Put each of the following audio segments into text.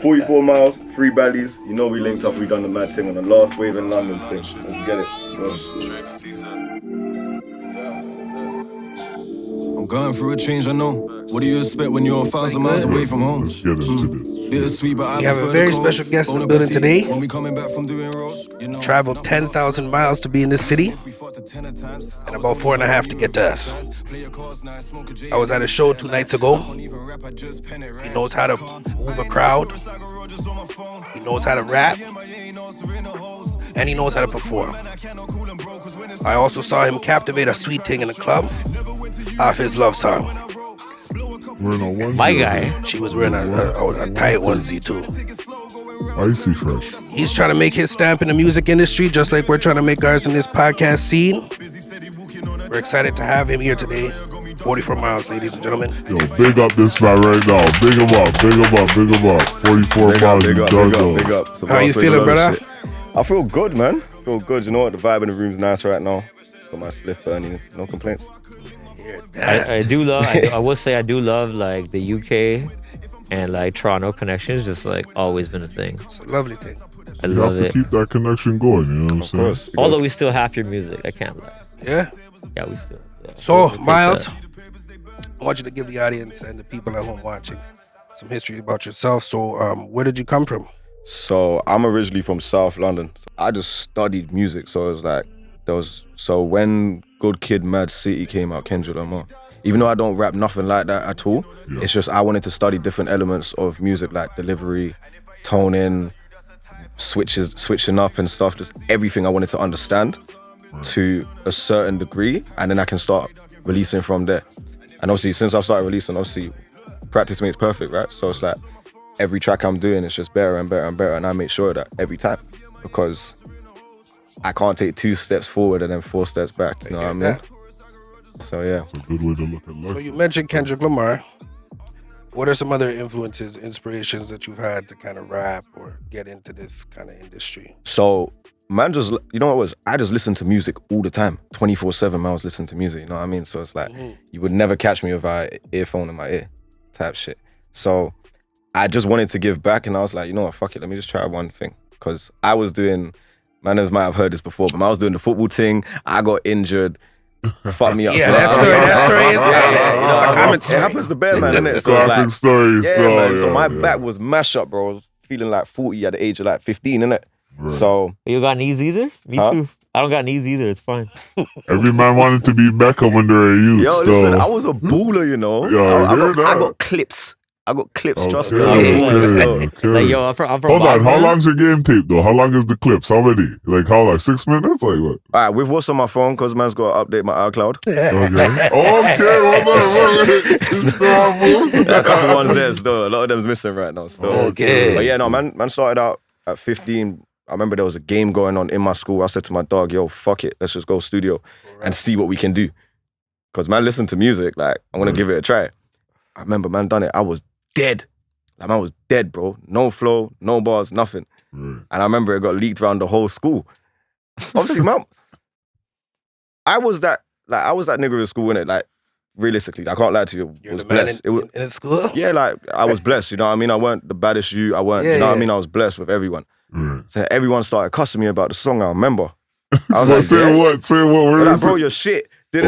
44 miles, 3 baddies. You know we linked up, we done the mad thing on the last wave in London thing. Let's get it. I'm going through a change, I know. What do you expect when you're 1,000 miles away from home? Let's get into this. Bittersweet, but We have a very special guest in the building today. When we coming back from doing road, you know, Traveled 10,000 miles to be in this city and about 4.5 to get to us. I was at a show 2 nights ago. He knows how to move a crowd. He knows how to rap. And he knows how to perform. I also saw him captivate a sweet thing in the club off his love song. Wearing a onesie. My guy. She was wearing a tight onesie too. Icy fresh. He's trying to make his stamp in the music industry just like we're trying to make ours in this podcast scene. We're excited to have him here today. 44 Miles, ladies and gentlemen. Yo, big up this man right now. Big him up, big him up, big him up. 44 miles, Big up. How you feeling, brother? I feel good, man. I feel good. You know what? The vibe in the room's nice right now. Got my spliff burning. No complaints. I do love. I will say I do love like the UK and like Toronto connections. Just like always been a thing. It's a lovely thing. I You love have to it. keep that connection going, you know what I'm Of saying? course. Although we still half your music, I can't lie. Yeah? Yeah, we still. Yeah. So, We'll take Miles, that. I want you to give the audience and the people at home watching some history about yourself. So, where did you come from? So I'm originally from South London. I just studied music. So it was like, so when Good Kid, Mad City came out, Kendrick Lamar, even though I don't rap nothing like that at all, it's just I wanted to study different elements of music like delivery, toning, switching up and stuff, just everything I wanted to understand to a certain degree, and then I can start releasing from there. And obviously, since I've started releasing, obviously, practice makes perfect, right? So it's like, every track I'm doing is just better and better and better, and I make sure of that every time, because I can't take 2 steps forward and then 4 steps back, you know what I mean? So yeah. It's a good way to look at life. So, you mentioned Kendrick Lamar. What are some other influences, inspirations that you've had to kind of rap or get into this kind of industry? So, man, just, you know what it was? I just listen to music all the time. 24/7, man, I was listening to music, you know what I mean? So it's like, you would never catch me without an earphone in my ear type shit. So I just wanted to give back, and I was like, you know what, fuck it, let me just try one thing. Because I was doing, man, might have heard this before, but I was doing the football thing, I got injured, fucked me up. Yeah, that story is you know, it's a common story. It happens to bear man, innit? So Classic it's like, stories. yeah, still, man, so my yeah. back was mashed up, bro. I was feeling like 40 at the age of like 15, innit? Right. So, You got knees either? Me too. I don't got knees either. It's fine. Every man wanted to be Beckham when they were a youth. yo, so. listen, I was a baller, you know? Yeah, I hear that. I got clips. Trust me. Okay, I got clips. okay. Like yo, I'm from Hold on, Boston. how long's your game tape though? How long is the clips? How many? Like how long? 6 minutes? Like what? All right, with what's on my phone, because man's got to update my iCloud. Okay. Okay, A couple ones there still. A lot of them's missing right now still. Okay. But yeah, no, man started out at 15. I remember there was a game going on in my school. I said to my dog, yo, fuck it. Let's just go studio and see what we can do. Because man listened to music. Like, I'm going to give it a try. I remember man done it. I was dead. Like, man was dead, bro. No flow, no bars, nothing. Right. And I remember it got leaked around the whole school. Obviously, man, I was that nigga in school, innit? Like, realistically, I can't lie to you. You're was the man blessed. in school? Yeah, like, I was blessed, you know what I mean? I weren't the baddest you. I weren't, you know what I mean? I was blessed with everyone. Right. So everyone started cussing me about the song, I remember. I was Well, like, say what? Say what? Where like, is bro, it? you're shit. Oh.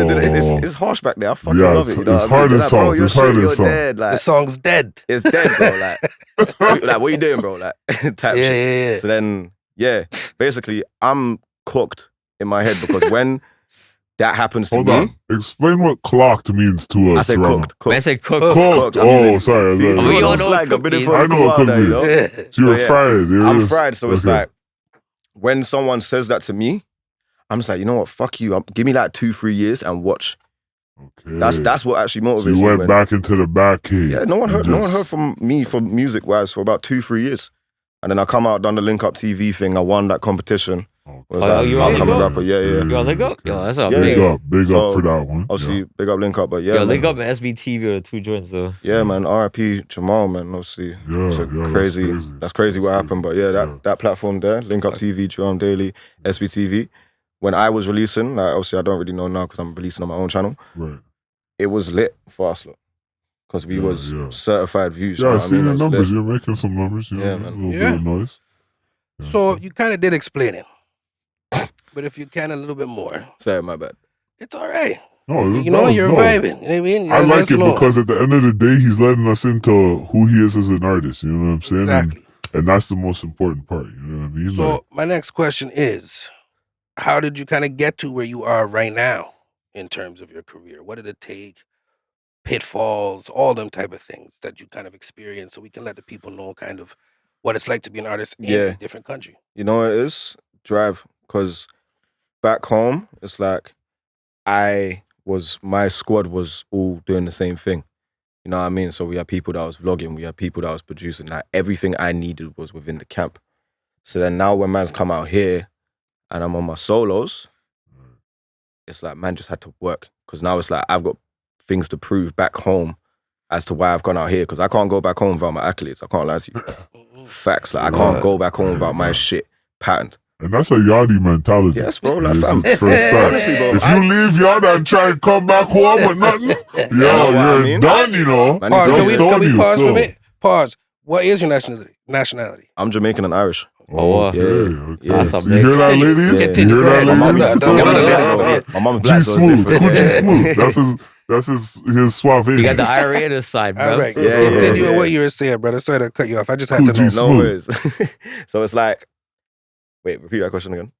It's harsh back there. I fucking Yeah, love it. You know it's what I mean? hard in Like, bro, songs. you're It's hard shit, in you're songs. dead. The Like, song's dead. it's dead, bro. Like, what are you doing, bro? Like, type shit. Yeah. So then, yeah, basically, I'm cooked in my head because when that happens to Hold me, on. Explain what clocked means to us. I say Toronto. cooked. Man said cook. Cooked. I'm Oh, using- sorry. See, sorry. We all Toronto know slang, I've been in cookies. for I a know while what could now, be. you know? Yeah. So you were So, yeah, fried. There I'm is. fried, so it's Okay. like, when someone says that to me, I'm just like, you know what, fuck you. Give me like 2-3 years and watch. Okay. That's what actually motivates So you me. went when- back into the back cave. Yeah, no one and heard just- from me for music wise for about 2-3 years. And then I come out, done the Link Up TV thing. I won that competition. Okay. Was Oh, like, you on upcoming Link Up? rapper. Yeah. Yo, link up. Yo, that's a Yeah, big. Big up So, for that one. Obviously, big up Link Up, but yeah, Yo, man. link up and SBTV are the 2 joints though. Yeah, man. R.I.P. Jamal, man. Obviously, Yeah, it's yeah, that's crazy. crazy. That's crazy what happened. But yeah, that platform there, Link Up TV, Jerome Daily, SBTV. When I was releasing, like obviously I don't really know now because I'm releasing on my own channel. Right. It was lit for us, look. because we was yeah. certified views. Yeah, you know I what see mean? your It was numbers. lit. You're making some numbers. You know, Yeah, a man. little bit of noise. Yeah. So you kind of did explain it, but if you can a little bit more, Sorry, my bad. it's all right. No, You know, you're vibing. You know what I mean? I Let like us it know. because at the end of the day, he's letting us into who he is as an artist. You know what I'm saying? Exactly. And that's the most important part. You know what I mean? So Like, my next question is, how did you kind of get to where you are right now in terms of your career? What did it take? Pitfalls, all them type of things that you kind of experience, so we can let the people know kind of what it's like to be an artist in Yeah. a different country. You know what it is? Drive. Because back home, it's like my squad was all doing the same thing. You know what I mean? So we had people that was vlogging, we had people that was producing. Like everything I needed was within the camp. So then now when man's come out here and I'm on my solos, it's like man just had to work. Because now it's like I've got things to prove back home as to why I've gone out here. Because I can't go back home without my accolades. I can't lie to you. Facts. Like I can't go back home without my shit patterned. and that's a Yachty mentality. Yes, bro. Like This fam. is first start. Honestly, bro. If you leave Yachty and try and come back home with nothing, know what I you're mean? done, you know. Man, Pause. They'll Can we pause for a still. minute? Pause. What is your nationality? I'm Jamaican and Irish. Oh, Okay, yeah. okay. Yeah. That's a So you hear that, big- ladies? Continue. You Go hear ahead. that, My ladies? mom's don't give it a ladies. My mom's G black, so it's Smooth, different. G Yeah. Smooth. That's his suave. You got the IRA on the side, bro. All right. Yeah, Continue yeah. on what you were saying, brother. Sorry to cut you off. I just had Cool, to know G. No Smooth. worries. So it's like, wait, repeat that question again.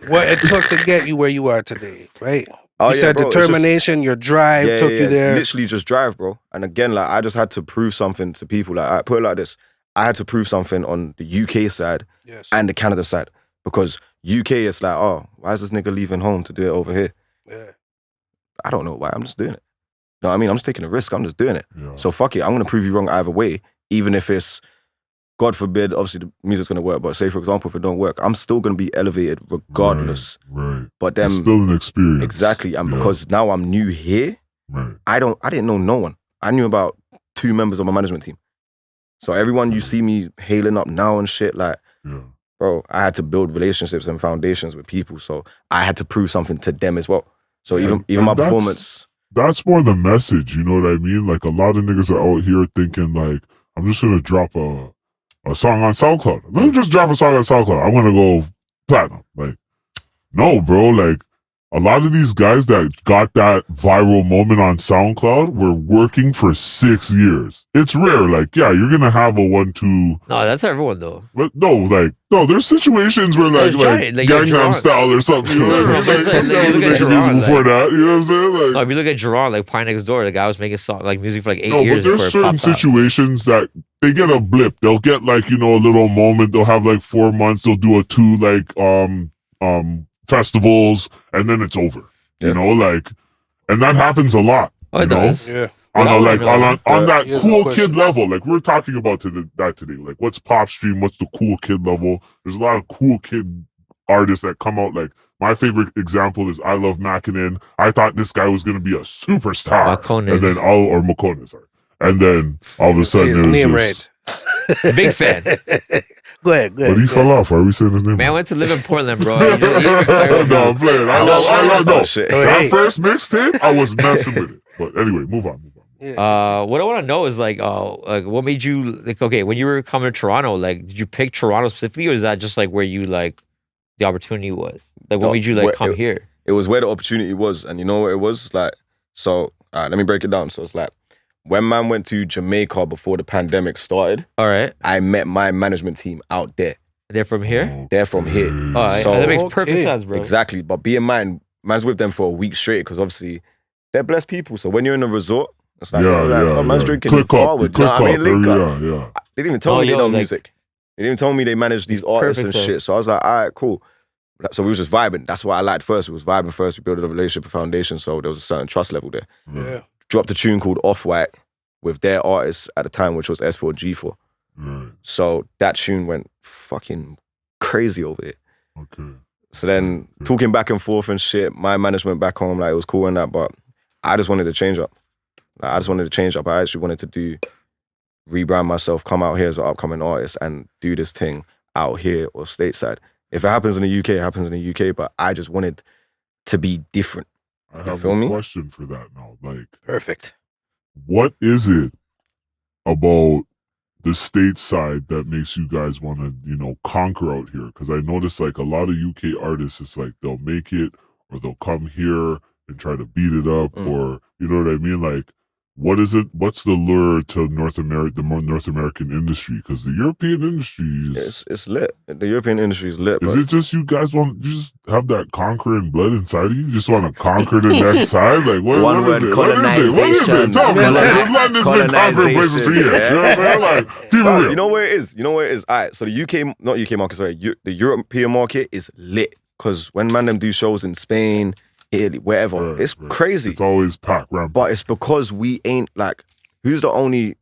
what it took to get you where you are today, right? Oh, You yeah, said bro, it's just- determination, your drive took you there. Literally just drive, bro. And again, like I just had to prove something to people. Like I put it like this: I had to prove something on the UK side Yes. and the Canada side, because UK is like, oh, why is this nigga leaving home to do it over here? Yeah. I don't know why. I'm just doing it. You know what I mean? I'm just taking a risk. I'm just doing it. Yeah. So fuck it. I'm gonna prove you wrong either way, even if it's, God forbid, obviously the music's gonna work. But say for example, if it don't work, I'm still gonna be elevated regardless. Right. But then It's still an experience. exactly, and Yeah. because now I'm new here, Right. I didn't know no one. I knew about 2 members of my management team. So everyone you see me hailing up now and shit, like, Yeah. bro, I had to build relationships and foundations with people. So I had to prove something to them as well. So Yeah, even my and that's- performance, That's more the message, you know what I mean? Like a lot of niggas are out here thinking like, I'm just gonna drop a song on SoundCloud. Let me just drop a song on SoundCloud. I'm gonna go platinum. Like, no, bro. Like, a lot of these guys that got that viral moment on SoundCloud were working for 6 years. It's rare. Like, yeah, you're gonna have a 1-2, No, that's everyone though. but no, there's situations where like giant, like, you're Gangnam Gerard. Style or something. You know what I mean? No, but Like, it's like, that was look at making Gerard, music before like- that. You know what I'm saying? Like, No, if you look at Jerron, like Pie Next Door, the guy was making music for like 8 no, years but there's before it certain popped off. situations that they get a blip. They'll get like, you know, a little moment. They'll have like 4 months. They'll do 2 like festivals, and then it's over. Yeah. You know, like, and that happens a lot. Oh, you it know? does. Yeah. On But I a, wanna like know- on that Here's cool the question. kid level, like we're talking about that today. Like, what's pop stream? What's the cool kid level? There's a lot of cool kid artists that come out. Like, my favorite example is I Love Mackinnon. I thought this guy was gonna be a superstar, Makonnen. and then Makonnen, sorry. And then all of a Say sudden his it was name just, right. Big fan. Go ahead. but he fell off. Why are we saying his name? Man, I right? went to live in Portland, bro. You retired No, now. I'm playing. I Oh, love no. shit. Oh, That hey. first mixtape, I was messing with it. But anyway, move on. What I want to know is like what made you like? Okay, when you were coming to Toronto, like, did you pick Toronto specifically, or is that just like where you like the opportunity was? Like, what No, made you like where- come here? it was where the opportunity was. And you know what it was? Like, so, let me break it down. So it's like, when man went to Jamaica before the pandemic started, All right, I met my management team out there. they're from here. They're from here. All right, So- that makes perfect Okay. sense, bro. Exactly. But being man's with them for a week straight, because obviously they're blessed people. So when you're in a resort, it's like, man's drinking Click forward. up, You know what I mean? Link up. yeah. They didn't even tell Oh, me they yo, know like- music. They didn't even tell me they manage these artists Perfect and sense. shit. So I was like, all right, cool. So we was just vibing. That's what I liked first. We was vibing first. We built a relationship, a foundation. So there was a certain trust level there. Yeah. Dropped a tune called Off-White with their artist at the time, which was S4G4. Right. So that tune went fucking crazy over it. Okay. So then talking back and forth and shit, my management back home, like, it was cool and that, but I just wanted to change up. Like, I just wanted to change up. I actually wanted to rebrand myself, come out here as an upcoming artist and do this thing out here or stateside. If it happens in the UK, it happens in the UK, but I just wanted to be different. I have feel a me? question for that now. Like, Perfect. what is it about the stateside that makes you guys want to, conquer out here? Because I notice like a lot of UK artists, it's like they'll make it or they'll come here and try to beat it up, or you know what I mean? Like, what is it? What's the lure to North American industry? Because the European industry is it's lit. The European industry is lit. Is it just you guys you just have that conquering blood inside of you? You just want to conquer the next side? Like, what is it? What is it? Tell me. London's been conquering places for years. You know what I'm saying? Like, keep it real. You know where it is? All right, so the not UK market, sorry, the European market is lit. Because when them do shows in Spain, Italy, wherever, it's crazy. It's always packed, right? But it's because we ain't like, who's the only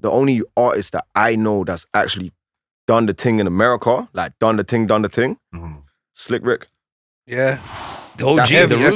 artist that I know that's actually done the thing in America, like done the thing. Slick Rick. Yeah. That's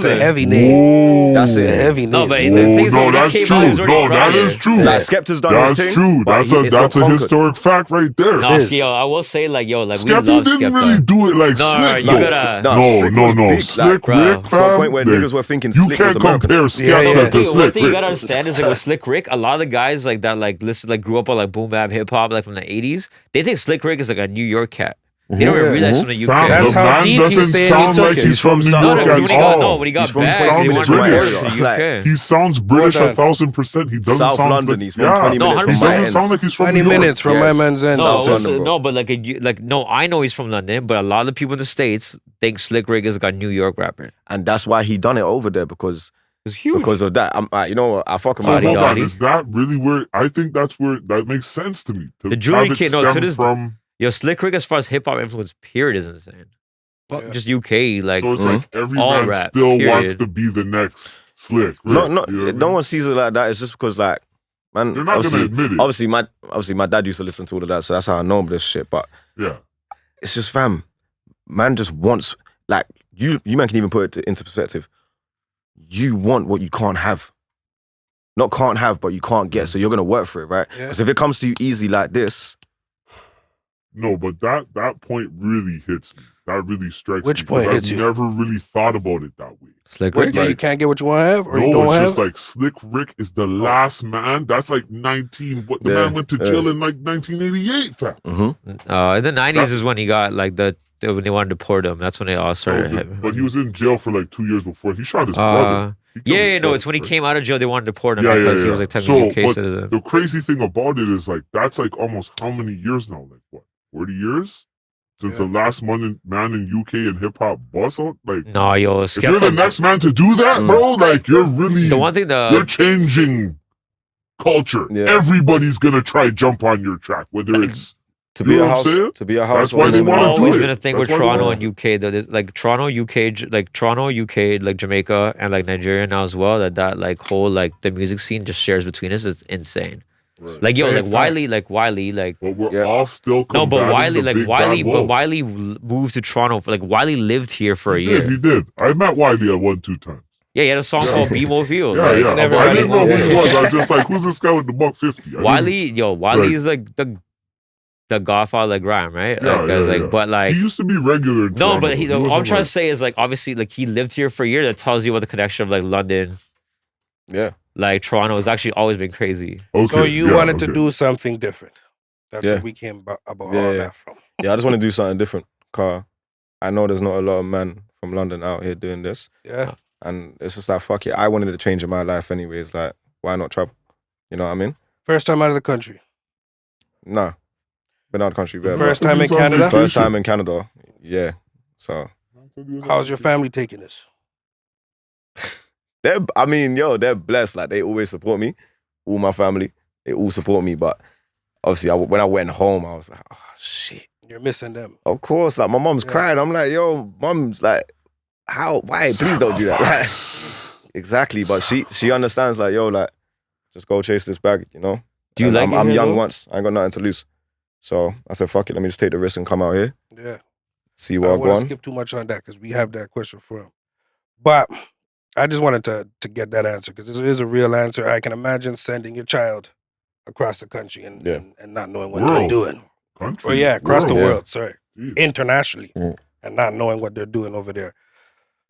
a heavy name. That's a heavy name. No, but the thing is, no, that's true. No, that is true. Like Skepta's done his thing. That's true. That's a historic fact right there. No, yo, I will say like, yo, like Skepta we love didn't Skepta. really do it like Slick. You gotta. No. Slick Rick, to a point where niggas were thinking you Slick was can't American. compare Skepta to Slick One thing you Rick. gotta understand is like with Slick Rick, a lot of the guys like that like listen like grew up on like boom bap hip hop like from the 80s. They think Slick Rick is like a New York cat. They don't even realize from the UK. That's how deep he's saying he took it. He's from New York at all. When he got from back, he sounds wanted to British. go to the UK. He sounds British 1,000%. He doesn't South sound London. like, He's from 20 minutes from he my doesn't ends. sound like he's from 20 New York. minutes from my man's end. No, but no, I know he's from London, but a lot of the people in the States think Slick Rick is like a New York rapper. And that's why he done it over there, because It's huge. because of that. You know what? I fuck him So out. hold on, is that really where, I think that's where, that makes sense to me. To The Jewelry have it King, no, to stem this, from, yo, Slick Rick as far as hip hop influence, period, is insane. But just UK, like, so it's like every all man rap, still period. wants to be the next Slick Rick. No, you know what I mean? no one sees it like that. It's just because, like, man, You're not gonna admit it. obviously, my dad used to listen to all of that, so that's how I know this shit. But Yeah. it's just, fam, man just wants, like, you man can even put it into perspective. You want what you can't have. Not can't have, but you can't get, so you're gonna work for it, right? Because if it comes to you easy like this. No, but that point really hits me. That really strikes Which me. point 'cause hits I've you? never really thought about it that way. Slick What, Rick. you can't get what you want to have, or you No, don't it's have? just like Slick Rick is the last man. That's like 19. What the man went to jail in like 1988, fam. In the 90s is when he got like when they wanted to deport him. That's when they all started. But he was in jail for like 2 years before. He shot his brother. He killed his brother, It's when he right? came out of jail. They wanted to deport him because he was like technically a UK but citizen. the crazy thing about it is like that's like almost how many years now? Like what? 40 years since the last man in UK and hip hop bust out. Like No, yo, if you're the next man to do that, bro, like you're really the one thing you're changing culture. Yeah. Everybody's gonna try jump on your track, whether it's To You be know a what I'm house, saying? to be a house. That's why they wanna do always it. been a thing with That's why they Toronto want and UK. That is like Toronto, UK, like Jamaica and like Nigeria now as well. That like whole like the music scene just shares between us. It's insane. Right. Like yo, Very like Wiley, But we're all still no, but combating the big bad wolf. Wiley moved to Toronto. Like Wiley lived here for a year. He did. I met Wiley at 1-2 times. Yeah, he had a song called BMO Field. Yeah, Like, yeah. never I really didn't know moved who he here. was. I was just like, who's this guy with the $150? Wiley is like the Godfather like Grime, right? Yeah, But like he used to be regular in no, Toronto. but He all I'm wasn't trying like- to say is like obviously like he lived here for a year. That tells you what the connection of like London, Yeah. like Toronto has actually always been crazy. Okay, So you yeah, wanted to okay. do something different. That's Yeah. where we came about all Yeah. that from. Yeah, I just want to do something different. Cause I know there's not a lot of men from London out here doing this. Yeah. And it's just like, fuck it. I wanted to change in my life anyways. Like, why not travel? You know what I mean? First time out of the country. Nah. Been out of the country. Better. First time in He's on Canada? vacation. First time in Canada. Yeah. So How's your family taking this? they're blessed. Like, they always support me. All my family, they all support me. But obviously, when I went home, I was like, oh, shit. You're missing them. Of course, like, my mom's crying. I'm like, yo, mom's like, how? Why? Please don't do that. Like, exactly. But she understands, like, yo, like, just go chase this bag, you know? Do you And like it I'm here, young though? once. I ain't got nothing to lose. So I said, fuck it. Let me just take the risk and come out here. Yeah. See I what don't I want to want. skip too much on that because we have that question for him. But I just wanted to get that answer because it is a real answer. I can imagine sending your child across the country and not knowing what they're World. doing. Country. Or yeah, across the World. world, sorry. Jeez. Internationally. Mm. And not knowing what they're doing over there.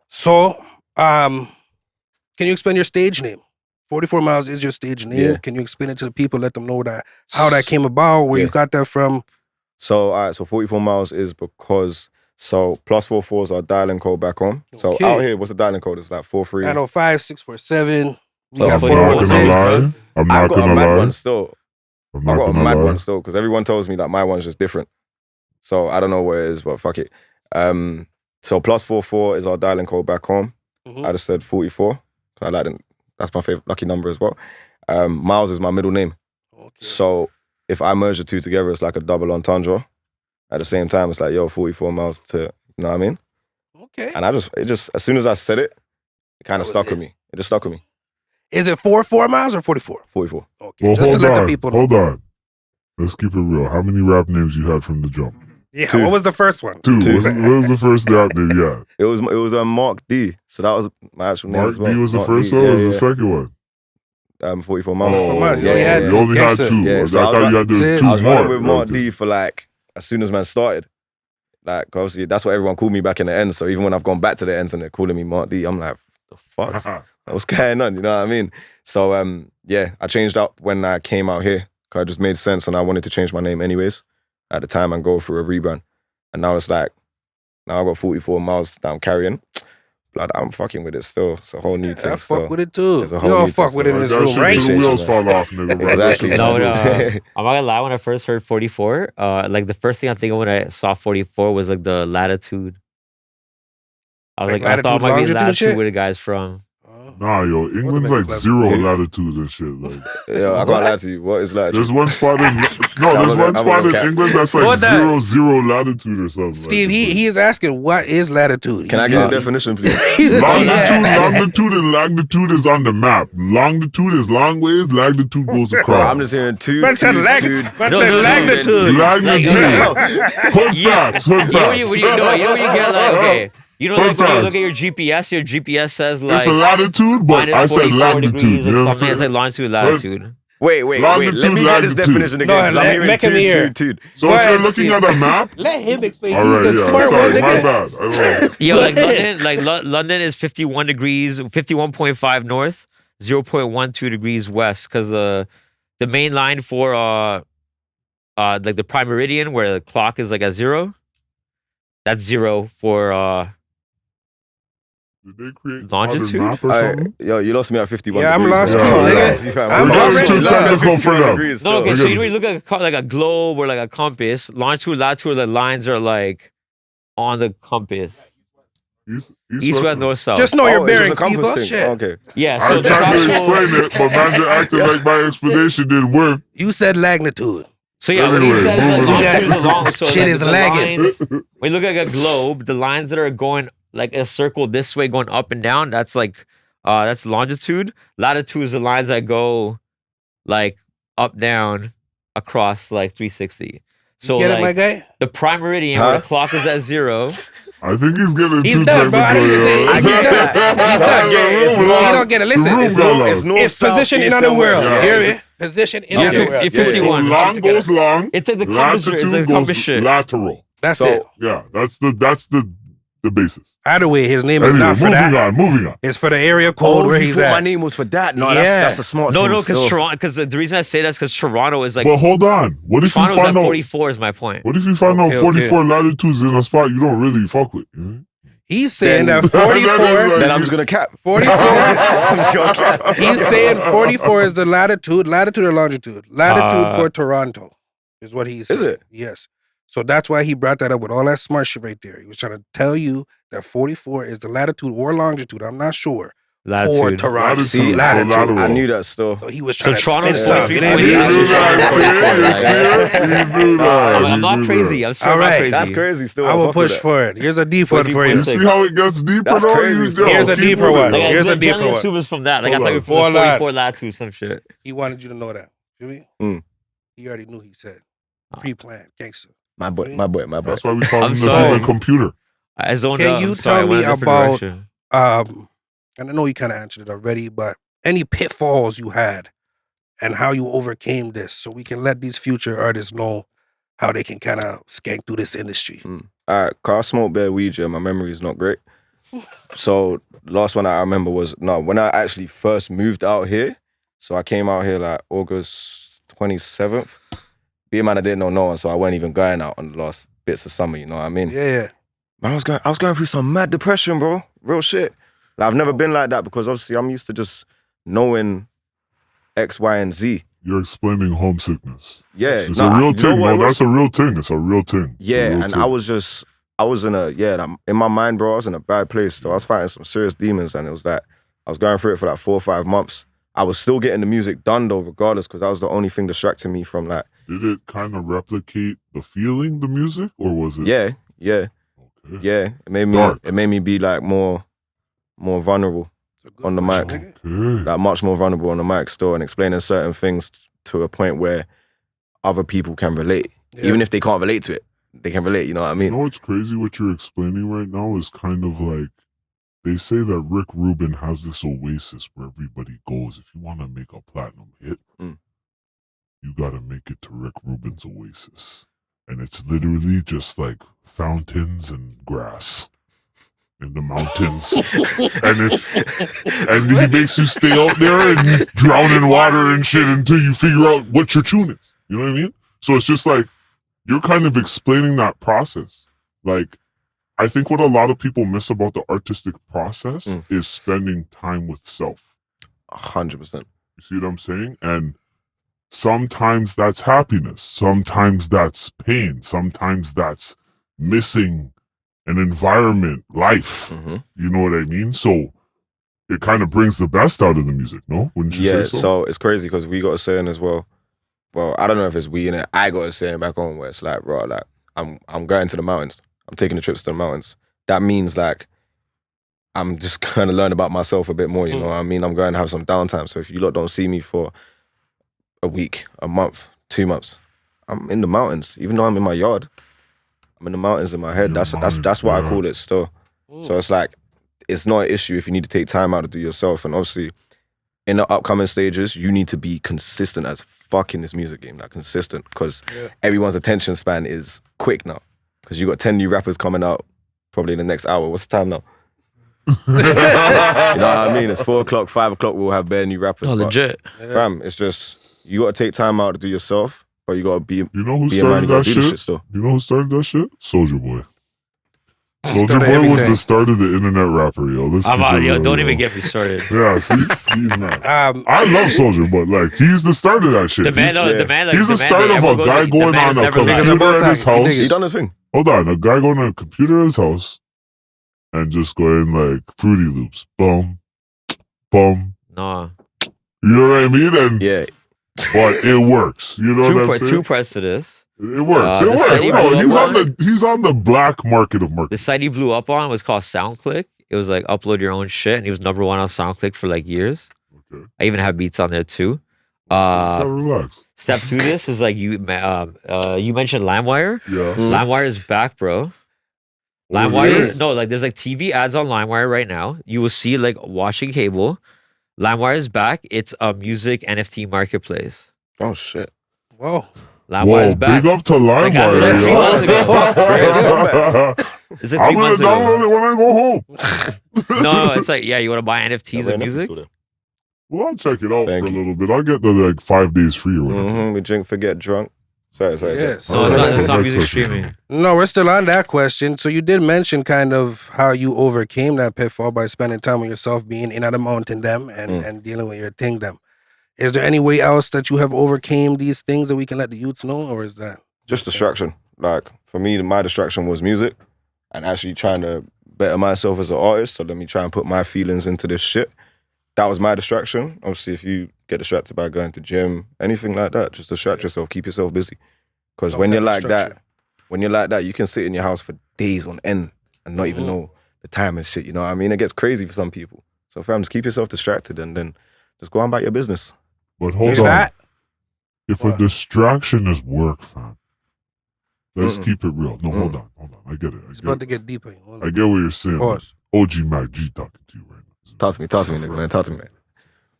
So, can you explain your stage name 44 Miles is your stage name. Yeah. Can you explain it to the people? Let them know that how that came about, where you got that from. So, all right, so 44 Miles is because, so +44 is our dialing code back home. So Okay. out here, what's the dialing code? It's like 43. 905 647. We So got I'm I'm not 446. gonna lie. I'm I've not got a gonna mad lie. one still. I'm I not got a gonna mad lie. one still because everyone tells me that my one's just different. So I don't know what it is, but fuck it. So +44 is our dialing code back home. Mhm. I just said 44. I like it. That's my favorite lucky number as well. Miles is my middle name. Okay. So if I merge the two together, it's like a double entendre. At the same time, it's like, yo, 44 miles to, you know what I mean? Okay. And it just, as soon as I said it, it kind That of was stuck it. with me. It just stuck with me. Is it 44 Miles or 44? 44. Okay. Well, Just to hold let on. the people know. Hold on. Let's keep it real. How many rap names you had from the jump? Yeah. 2. What was the first one? Two. Two. What was the first rap name you had? It was Mark D. So that was my actual name Mark as well. D was the Mark first D. one. Yeah, Or was the yeah. second one? 44 miles. Oh, Miles. You yeah, only had you two. only had Gangsta. two. Yeah, I so I was thought you had That's it. two I was more. running with Mark Okay. D for like, as soon as man started. Like, obviously, that's what everyone called me back in the ends. So even when I've gone back to the ends and they're calling me Mark D, I'm like, the fuck? What's going on? You know what I mean? So, yeah, I changed up when I came out here because it just made sense and I wanted to change my name anyways at the time and go through a rebrand. And now it's like, now I got 44 miles that I'm carrying. Blood, I'm fucking with it still. It's a whole new thing I still. fuck with it too. It's a You whole all new fuck thing with it in still. this That room, shit right? till the Appreciate wheels you, fall off, nigga. Right? Exactly. No, That shit no. till- I'm not gonna lie. When I first heard 44, like the first thing I think of when I saw 44 was like the latitude. I was Like like, I thought it might be latitude, longitude latitude shit? where the guy's from. Nah, yo, England's been like clever. 0 Yeah. latitude and shit. Like, Yo, I can't lie to you. What is like? there's one spot in there's I'm one a spot in cat. England that's What like that? 0 latitude or something. Steve, like, he is asking, what is latitude? Can I get a definition, please? Longitude is on the map. Longitude is long ways. Latitude goes Bro, across. I'm just hearing two. Man said Magnitude. magnitude. Hood facts. Hood You know when facts. you know when you get like okay, you know like when you look Facts. at your GPS says It's like a latitude, but minus I said 44 longitude. degrees You or know what I'm something. It's like saying? longitude, latitude. Wait. Let me Longitude, get this latitude. definition No, again. 'cause I'm hearing make him hear. tude. So Go if you're ahead, looking Steve. at a map, Let him explain. all He's right, the yeah, smart sorry, one, my nigga. bad. I know. Yo, like London, London is 51 degrees, 51.5 north, 0.12 degrees west. Because the main line for like the prime meridian where the clock is like at 0, that's 0 for Did they create Longitude? a modern map or something? Yo, you lost me at 51 Yeah, I'm degrees. lost bro. too, Yeah, nigga. you fam. I'm You lost already me- you lost me at technical for 51 them. degrees no, okay. still. So you know when you look at like a globe or like a compass, longitude, latitude, the lines are like on the compass, east, west, north, south. Just know Oh, your it's bearings, just a compass people. thing. Shit. Okay. Yeah, I so the tried to actual. explain it, but man, you're acting like my explanation didn't work. You said magnitude. So yeah, what he Anyway, said is like moving on. longitude is a long. So Shit like, is the lagging. lines, when you look at a globe, the lines that are going like a circle this way, going up and down, that's like that's longitude. Latitude is the lines that go like up down across like 360. So Get like it, my guy? the prime meridian where Huh? the clock is at 0. I think he's getting He's too done, bro. technical. yo. I get that. He's done. It's You don't get it. Listen, The it's room got no, lost. north, it's south, position in east, other and west. world. Yeah. You hear me? Position in Yeah, other world. if Yeah, 51. So long goes long. It's like the compass. It's like Latitude the compass goes shit. lateral. That's So- it. Yeah, that's the basis. Either way, his name is Anyway, not for that. moving on. It's for the area code where you he's thought at. my name was for that? No, Yeah. that's a smart No, thing because still. Toronto. Because the reason I say that's because Toronto is like But hold on. What if you Toronto's at find out? 44 is my point. What if you find Okay, out 44 latitudes in a spot you don't really fuck with? You know? He's saying Then- that 44, Then I'm just gonna cap. 44, I'm just gonna cap. he's saying 44 is the latitude or longitude? Latitude for Toronto is what he's saying. Is it? Yes. So that's why he brought that up with all that smart shit right there. He was trying to tell you that 44 is the latitude or longitude. I'm not sure. For Latitude. Toronto. Latitude. See, latitude. lateral. I knew that still. So he was So trying to Toronto's spin something. 43 You know what I You mean? do that, you see it? You do that. I'm not You do crazy. that. I'm still All not right. crazy. That's crazy still. I will fuck with push that. for it. Here's a deep one for You you. see how it gets deeper That's though? crazy You still. don't. Here's a Keep deeper with one. it. Like, Here's a I deeper generally one. assume it's from that. Like Hold I thought on. it was from Hold on. 44 latitude, some shit. He wanted you to know that. You mean? Mm. He already knew he said. Pre-planned. Gangster. My boy. That's why we call I'm him the sorry. human computer. I zoned Can out. you I'm sorry, I tell went me a different about- direction. And I know you kind of answered it already, but any pitfalls you had and how you overcame this so we can let these future artists know how they can kind of skank through this industry. All right, car smoke bare weed, yeah. My memory is not great. So last one I remember was when I actually first moved out here. So I came out here like August 27th. Being man, I didn't know no one, so I wasn't even going out on the last bits of summer. You know what I mean? Yeah. Man, I was going through some mad depression, bro. Real shit. Like, I've never been like that because obviously I'm used to just knowing X, Y, and Z. You're explaining homesickness. Yeah, It's a real thing. No, that's a real thing. It's a real thing. Yeah, and I was in in my mind, bro, I was in a bad place. So I was fighting some serious demons, and it was like, I was going through it for like 4 or 5 months. I was still getting the music done though, regardless, because that was the only thing distracting me from like. Did it kind of replicate the feeling, the music, or was it? Yeah. Okay. Yeah, it made me be like more vulnerable on the mic. Okay. Like much more vulnerable on the mic still, and explaining certain things to a point where other people can relate. Yeah. Even if they can't relate to it, they can relate, you know what I mean? You know what's crazy? What you're explaining right now is kind of like, they say that Rick Rubin has this oasis where everybody goes. If you want to make a platinum hit, you got to make it to Rick Rubin's oasis. And it's literally just like fountains and grass in the mountains. and he makes you stay out there and drown in water and shit until you figure out what your tune is. You know what I mean? So it's just like, you're kind of explaining that process. Like, I think what a lot of people miss about the artistic process is spending time with self. 100%. You see what I'm saying? And sometimes that's happiness. Sometimes that's pain. Sometimes that's missing an environment, life. You know what I mean? So it kind of brings the best out of the music, no? Wouldn't you say so? Yeah, so it's crazy because we got a saying as well. Well, I don't know if it's we in it. I got a saying back home where it's like, bro, like I'm going to the mountains. I'm taking the trips to the mountains. That means like I'm just going to learn about myself a bit more, you know what I mean? I'm going to have some downtime. So if you lot don't see me for a week, a month, 2 months, I'm in the mountains. Even though I'm in my yard, I'm in the mountains in my head. That's what I call it still. So it's like, it's not an issue if you need to take time out to do yourself. And obviously, in the upcoming stages, you need to be consistent as fuck in this music game. Like consistent, because everyone's attention span is quick now. Because you got 10 new rappers coming out probably in the next hour. What's the time now? You know what I mean? It's 4 o'clock, 5 o'clock, we'll have bare new rappers. Oh, legit. Fam, it's just, you got to take time out to do yourself, but you got to be, you know who be in mind, started you gotta that do the shit? still. You know who started that shit? Soulja Boy. Soulja started Boy was everything. the start of the internet rapper, yo. Let's keep it real, Don't yo. even get me started. Yeah, see? He's not. I love Soulja, but like, he's the start of that shit. The man, he's the man, like, he's the man start that of a everyone goes guy like, the going man on is a never late. computer at his house. He done his thing. Hold on, a guy going on a computer at his house and just going like Fruity Loops. Boom, boom. Nah. You know what I mean? And Yeah. but it works. You know what I'm saying? Two parts to this. It works. The It works. site he No, blew he's on the black market of The marketing. site he blew up on was called SoundClick. It was like upload your own shit, and he was #1 on SoundClick for like years. Okay. I even have beats on there too. Relax. Step 2 this is like you mentioned LimeWire. Yeah. LimeWire is back, bro. LimeWire, no, like there's like TV ads on LimeWire right now. You will see like watching cable. LimeWire is back. It's a music NFT marketplace. Oh, shit. Whoa. LimeWire is back. Big up to Like, as of, like, 3 months LimeWire. ago. It's like I'm 3 gonna months download ago. it when I go home. No, it's like, yeah, you want to buy NFTs of music? Well, I'll check it out Thank for you. a little bit. I'll get the like 5 days free or whatever. We drink, forget, drunk. Sorry. Yes. No, it's not Next music question. streaming. No, we're still on that question. So you did mention kind of how you overcame that pitfall by spending time with yourself, being in at the mountain them and dealing with your thing them. Is there any way else that you have overcame these things that we can let the youths know, or is that Just distraction. Like, for me, my distraction was music and actually trying to better myself as an artist. So let me try and put my feelings into this shit. That was my distraction. Obviously, if you get distracted by going to gym, anything like that, just distract yourself, keep yourself busy. Because when you're like that, you can sit in your house for days on end and not even know the time and shit, you know what I mean? It gets crazy for some people. So fam, just keep yourself distracted and then just go on about your business. But hold Is on. that? If a distraction is work, fam, let's keep it real. No, hold on. I get it. It's about to get deeper. Hold I on. get what you're saying. Pause. OG Mac G talking to you right now. Talk to me, nigga, man. Talk to me, man.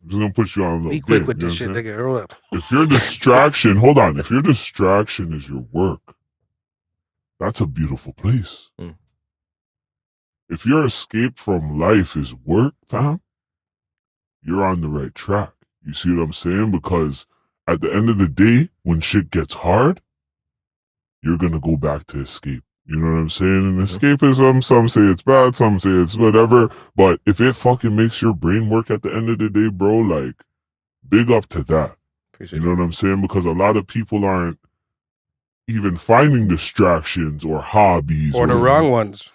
I'm just gonna put you on a little Be quick game, with you know this shit, what I'm saying? nigga. Roll up. If your distraction, hold on. If your distraction is your work, that's a beautiful place. if your escape from life is work, fam, you're on the right track. You see what I'm saying? Because at the end of the day, when shit gets hard, you're gonna go back to escape. You know what I'm saying? And escapism, some say it's bad, some say it's whatever. But if it fucking makes your brain work at the end of the day, bro, like, big up to that. Appreciate You know what I'm saying? Because a lot of people aren't even finding distractions or hobbies. Or the wrong ones.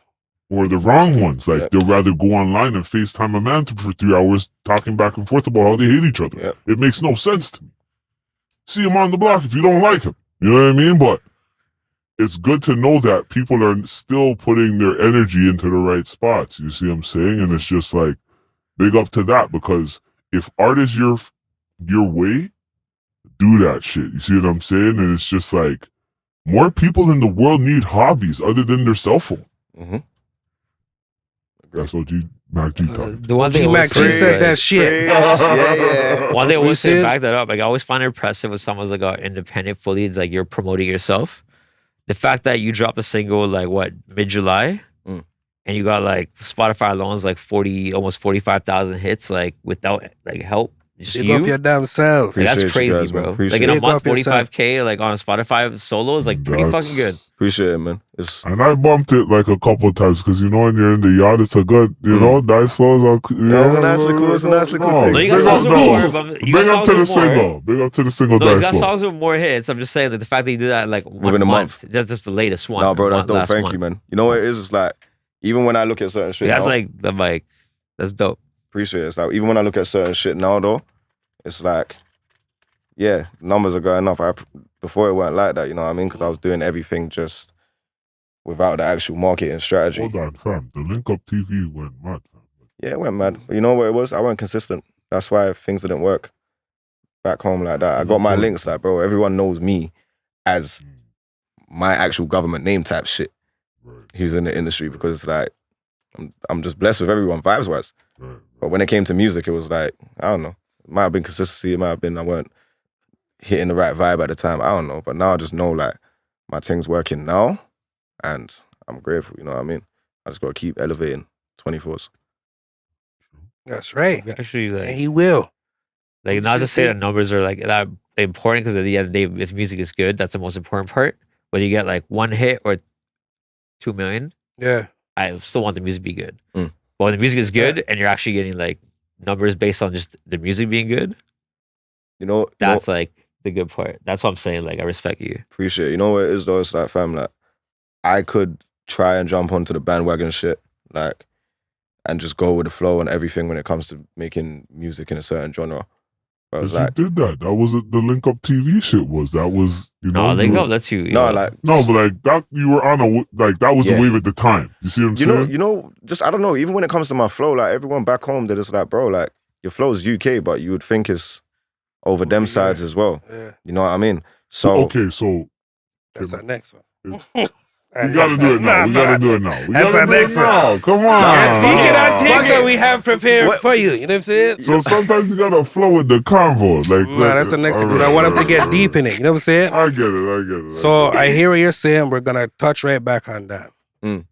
Or the wrong ones. Like, Yep. they'll rather go online and FaceTime a man for 3 hours talking back and forth about how they hate each other. Yep. It makes no sense to me. See him on the block if you don't like him. You know what I mean? But it's good to know that people are still putting their energy into the right spots. You see what I'm saying? And it's just like, big up to that, because if art is your way, do that shit. You see what I'm saying? And it's just like, more people in the world need hobbies other than their cell phone. Mm-hmm. That's what Mac G talking. The one thing I G-Mac always G say, said like, that shit. Yeah. one thing I We always say, said- back that up. Like, I always find it impressive when someone's like independent fully. It's like you're promoting yourself. The fact that you dropped a single like what, mid-July, and you got like Spotify alone is like 40, almost 45,000 hits, like without like help. Just Big you. up your damn self. Like, that's Appreciate you crazy, guys, man. bro. Appreciate Like in a it. month, Big up yourself. 45K like on Spotify solo is like pretty That's- fucking good. Appreciate it, man. It's And I bumped it like a couple of times because, you know, when you're in the yard, it's a good, you know, nice slows. Yeah, it's a nicely cool- it's a nicely cool thing. No, you got Big up, songs with no. more, but you got Big up songs to the with more. single. Big up to the single No, he's dice got slow. songs with more hits. I'm just saying that the fact that he did that in like Within a month. That's just the latest one. no, bro, that's dope. last Thank one. you, man. You know what it is? It's like, even when I look at certain shit That's now, like the like, that's dope. appreciate it. It's like, even when I look at certain shit now, though, it's like, yeah, numbers are going up. Before it weren't like that, you know what I mean? Because I was doing everything just without the actual marketing strategy. Hold on, fam. The Link Up TV went mad, fam. Yeah, it went mad. But you know what it was? I wasn't consistent. That's why things didn't work back home like that. I got my links, like, bro, everyone knows me as my actual government name type shit. Right, Who's in the industry, because it's like, I'm just blessed with everyone vibes wise. right. But when it came to music, it was like, I don't know. It might have been consistency. It might have been I weren't hitting the right vibe at the time. I don't know. But now I just know like my thing's working now, and I'm grateful. You know what I mean? I just got to keep elevating 24s. That's right. Actually, And like, he will. not to say that numbers are like that important, because at the end of the day, if music is good, that's the most important part. Whether you get like 1 hit or 2 million, Yeah. I still want the music to be good. Mm. But when the music is good and you're actually getting like numbers based on just the music being good, You know, that's like the good part. That's what I'm saying. Like, I respect you. appreciate it. You know what it is though? It's like, fam, like, I could try and jump onto the bandwagon shit, like, and just go with the flow and everything when it comes to making music in a certain genre. But it's But like, you did that. That was the Link Up TV shit. That was, you know. No, you Link were- Up, that's you. no, yo. like, No, but like that, you were on that was Yeah. the wave at the time. You see what I'm saying? you know, just, I don't know, even when it comes to my flow, like, everyone back home, they're just like, bro, like, your flow's UK, but you would think it's over them Yeah. sides as well. Yeah. You know what I mean? So, Okay, so That's our next one. we gotta do it now. We gotta do it now. We That's gotta our do it next now. Come on. Nah, Speaking Oh, of things that okay. we have prepared What- for you. You know what I'm saying? So sometimes you gotta flow with the convo. Like, Nah, that's the next thing. 'Cause I want him to get deep in it. You know what I'm saying? I get it. So I hear what you're saying. We're gonna touch right back on that. Mm.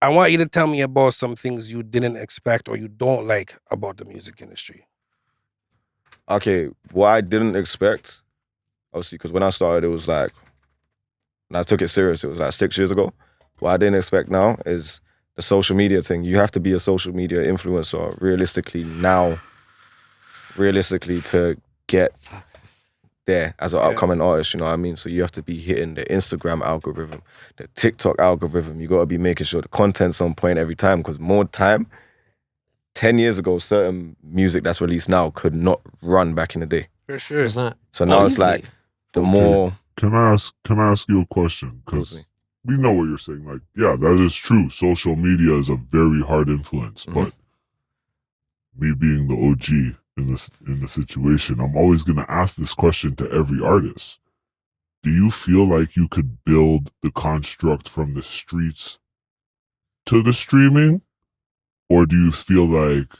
I want you to tell me about some things you didn't expect or you don't like about the music industry. okay, what I didn't expect, obviously, because when I started, it was like, and I took it serious, it was like 6 years ago. What I didn't expect now is the social media thing. You have to be a social media influencer realistically to get there as an upcoming artist, you know what I mean? So you have to be hitting the Instagram algorithm, the TikTok algorithm. You got to be making sure the content's on point every time, because more time, 10 years ago, certain music that's released now could not run back in the day. For sure. It's not So now it's easy. like, the Okay. more... Can I ask you a question? Because we know what you're saying. Like, yeah, that is true. Social media is a very hard influence, Mhm. but me being the OG in the situation, I'm always gonna ask this question to every artist. Do you feel like you could build the construct from the streets to the streaming? Or do you feel like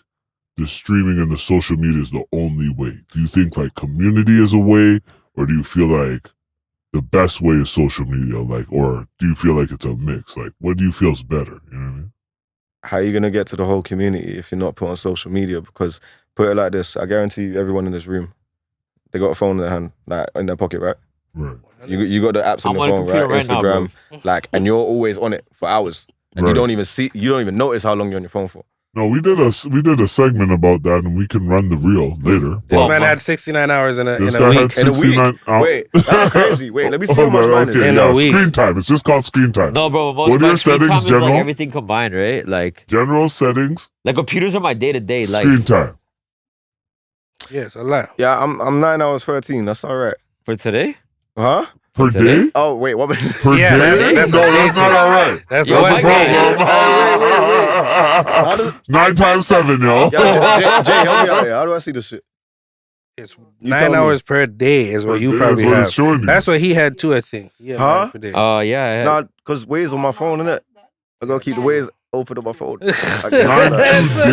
the streaming and the social media is the only way? Do you think like community is a way? Or do you feel like the best way is social media? Like, or do you feel like it's a mix? Like, what do you feel is better? You know what I mean? how are you gonna get to the whole community if you're not put on social media? Because put it like this, I guarantee you, everyone in this room, they got a phone in their hand, like in their pocket, right? Right. You got the apps on I'm your on a phone, right? computer right now, Instagram, like, and you're always on it for hours, and you don't even notice how long you're on your phone for. No, we did a segment about that, and we can run the reel later. This But man had 69 hours in a this in guy a had week. 69 hours. Wait, that's crazy. Wait, let me see how much mine is. Okay, In yeah, a week. screen time. It's just called screen time. No, bro. Most What of are my your screen settings, time is general? like everything combined, right? Like General settings, computers are my day-to-day life. screen time. Yeah, it's a lot. Yeah, I'm 9 hours 13. That's all right. For today? Huh? Per today? day? Oh wait, what? Per Yeah, day? that's No, a that's day not thing. all right. That's Yo, one my day. How does, 9 times 7, yo. yeah, Jay, help me out here. How do I see this shit? It's tell 9 me. hours per day is what Per you day probably is what have. it's showing you. That's what he had too, I think. Yeah, Huh? 9 per day. Yeah. I had- Nah, because Waze on my phone, innit? I gotta keep the Waze open on my phone. I guess 9 that's-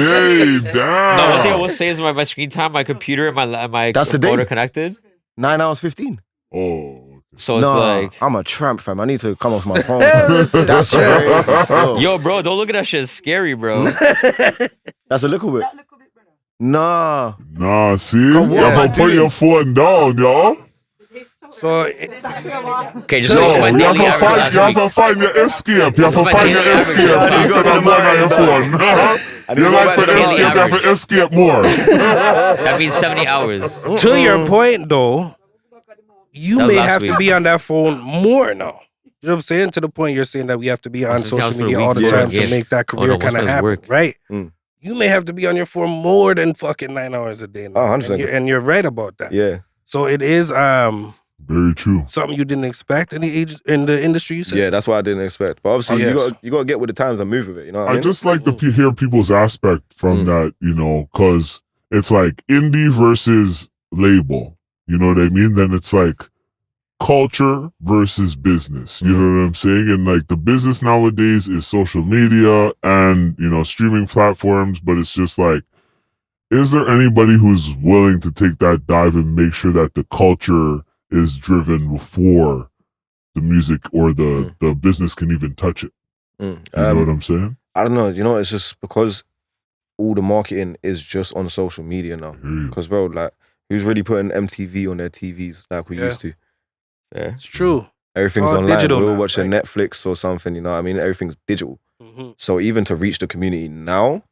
today, No, one thing I damn. will say is my screen time, my computer, and my That's the phone day? are connected. 9 hours 15. Oh, So it's Nah, like, I'm a tramp, fam. I need to come off my phone. That's crazy. Still. yo, bro, don't look at that shit. It's scary, bro. That's a little bit. Nah. nah, see? Come You on, have to put dude. your phone down, yo. So Okay, just No, so it's my you daily have average last week. to find your escape. You have to my find your daily average. escape Yeah, instead of going on your phone. I need You to go like back for to the escape, you have average. to escape more. That means 70 hours. to your point though, you That was may last have to week. be on that phone more now. You know what I'm saying? To the point you're saying that we have to be on Since social hours for a media week, all the yeah. time Yeah. to make that Oh, career no, kind of what's happen, work? right? Mm. You may have to be on your phone more than fucking 9 hours a day now. Oh, 100%. And you're right about that. Yeah. So it is Very true. something you didn't expect in the industry, you said? Yeah, that's what I didn't expect. But obviously, Oh, yes. you got to get with the times and move with it. You know what I I mean? just like to hear people's aspect from Mm. that, you know, because it's like indie versus label. You know what I mean? Then it's like culture versus business. You know what I'm saying? And like the business nowadays is social media and, you know, streaming platforms, but it's just like, is there anybody who's willing to take that dive and make sure that the culture is driven before the music or the business can even touch it? Mm. You know what I'm saying? I don't know. You know, it's just because all the marketing is just on social media now. I hear you. Because, bro, like, who's really putting MTV on their TVs like we Yeah. used to? Yeah. It's true. Everything's all online. digital We're all now, watching like- Netflix or something, you know what I mean? Everything's digital. Mhm. So even to reach the community now,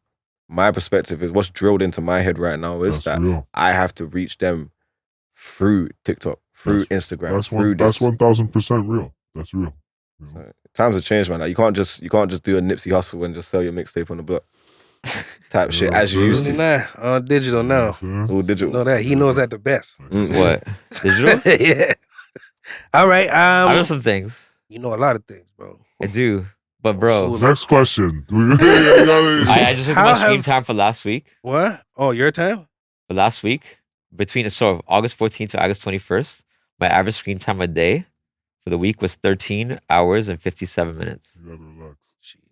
my perspective is what's drilled into my head right now is That's that real. I have to reach them through TikTok, through Instagram, That's through that's this. 1000% real. That's real. You know? Times have changed, man. Like, you can't just do a Nipsey Hustle and just sell your mixtape on the block type shit as you used to. Nah, on digital now. Yeah. All You digital. know that. He knows that the best. What? Digital? Yeah. All right. I know some things. You know a lot of things, bro. I do. But, bro, Next question. I just looked at How my screen have- time for last week. What? Oh, your time? For last week, between August 14th to August 21st, my average screen time a day for the week was 13 hours and 57 minutes. You gotta relax.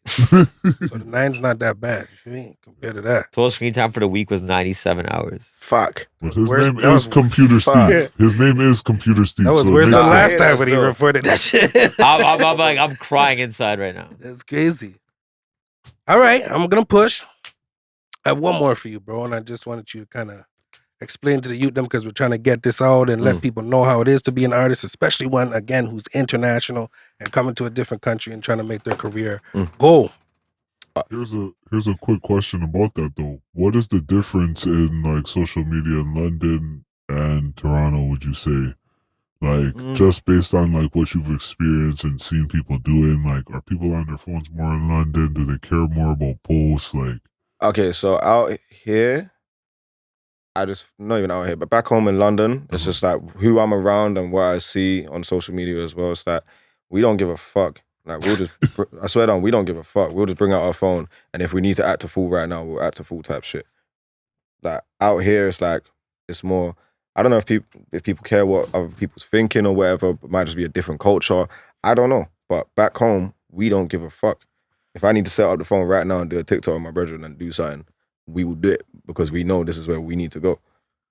So the 9's not that bad. You feel me? Compared to that. Total screen time for the week was 97 hours. Fuck. But his Where's- name that is was- Computer Fuck. Steve. His name is Computer Steve. That was so it worse than makes Nah, last yeah, time when he still. reported that shit. I'm crying inside right now. That's crazy. All right, I'm gonna push. I have one more for you, bro, and I just wanted you to kind of explain to the youth them because we're trying to get this out and let people know how it is to be an artist, especially one again who's international and coming to a different country and trying to make their career go. Here's a quick question about that though. What is the difference in like social media in London and Toronto, would you say? Like just based on like what you've experienced and seen people doing, like are people on their phones more in London? Do they care more about posts? Like Okay, so out here, not even out here, but back home in London, it's just like who I'm around and what I see on social media as well. It's like we don't give a fuck. Like we'll just, I swear down, we don't give a fuck. We'll just bring out our phone, and if we need to act a fool right now, we'll act a fool type shit. Like out here, it's like it's more. I don't know if people care what other people's thinking or whatever. It might just be a different culture. I don't know. But back home, we don't give a fuck. If I need to set up the phone right now and do a TikTok with my brethren and do something, we will do it because we know this is where we need to go.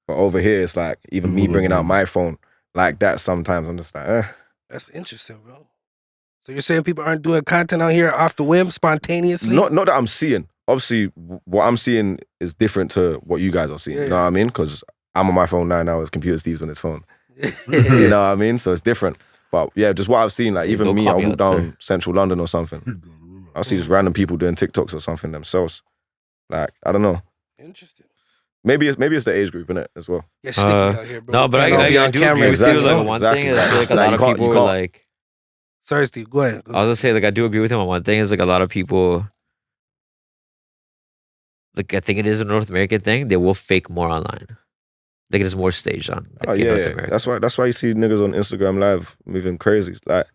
But over here, it's like even me bringing out my phone like that sometimes, I'm just like, That's interesting, bro. So you're saying people aren't doing content out here off the whim, spontaneously? Not that I'm seeing. Obviously, what I'm seeing is different to what you guys are seeing. You know what I mean? Because I'm on my phone 9 hours, Computer Steve's on his phone. You know what I mean? So it's different. But yeah, just what I've seen, like even me, I'll walk down central London or something. I'll see just random people doing TikToks or something themselves. Like, I don't know. Interesting. Maybe it's the age group, innit, as well. Yeah, sticky out here, bro. No, but I do agree with you. Like, one thing is, like, a lot of people are like... Sorry, Steve, go ahead. I was gonna say, like, I do agree with him on one thing is, like, a lot of people... Like, I think it is a North American thing. They will fake more online. Like, it is more staged on. Like, in North America. That's why you see niggas on Instagram Live moving crazy. Like,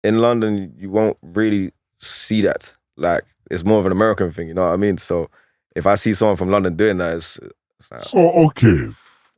in London, you won't really see that. Like, it's more of an American thing, you know what I mean? So, if I see someone from London doing that, it's like... So, okay.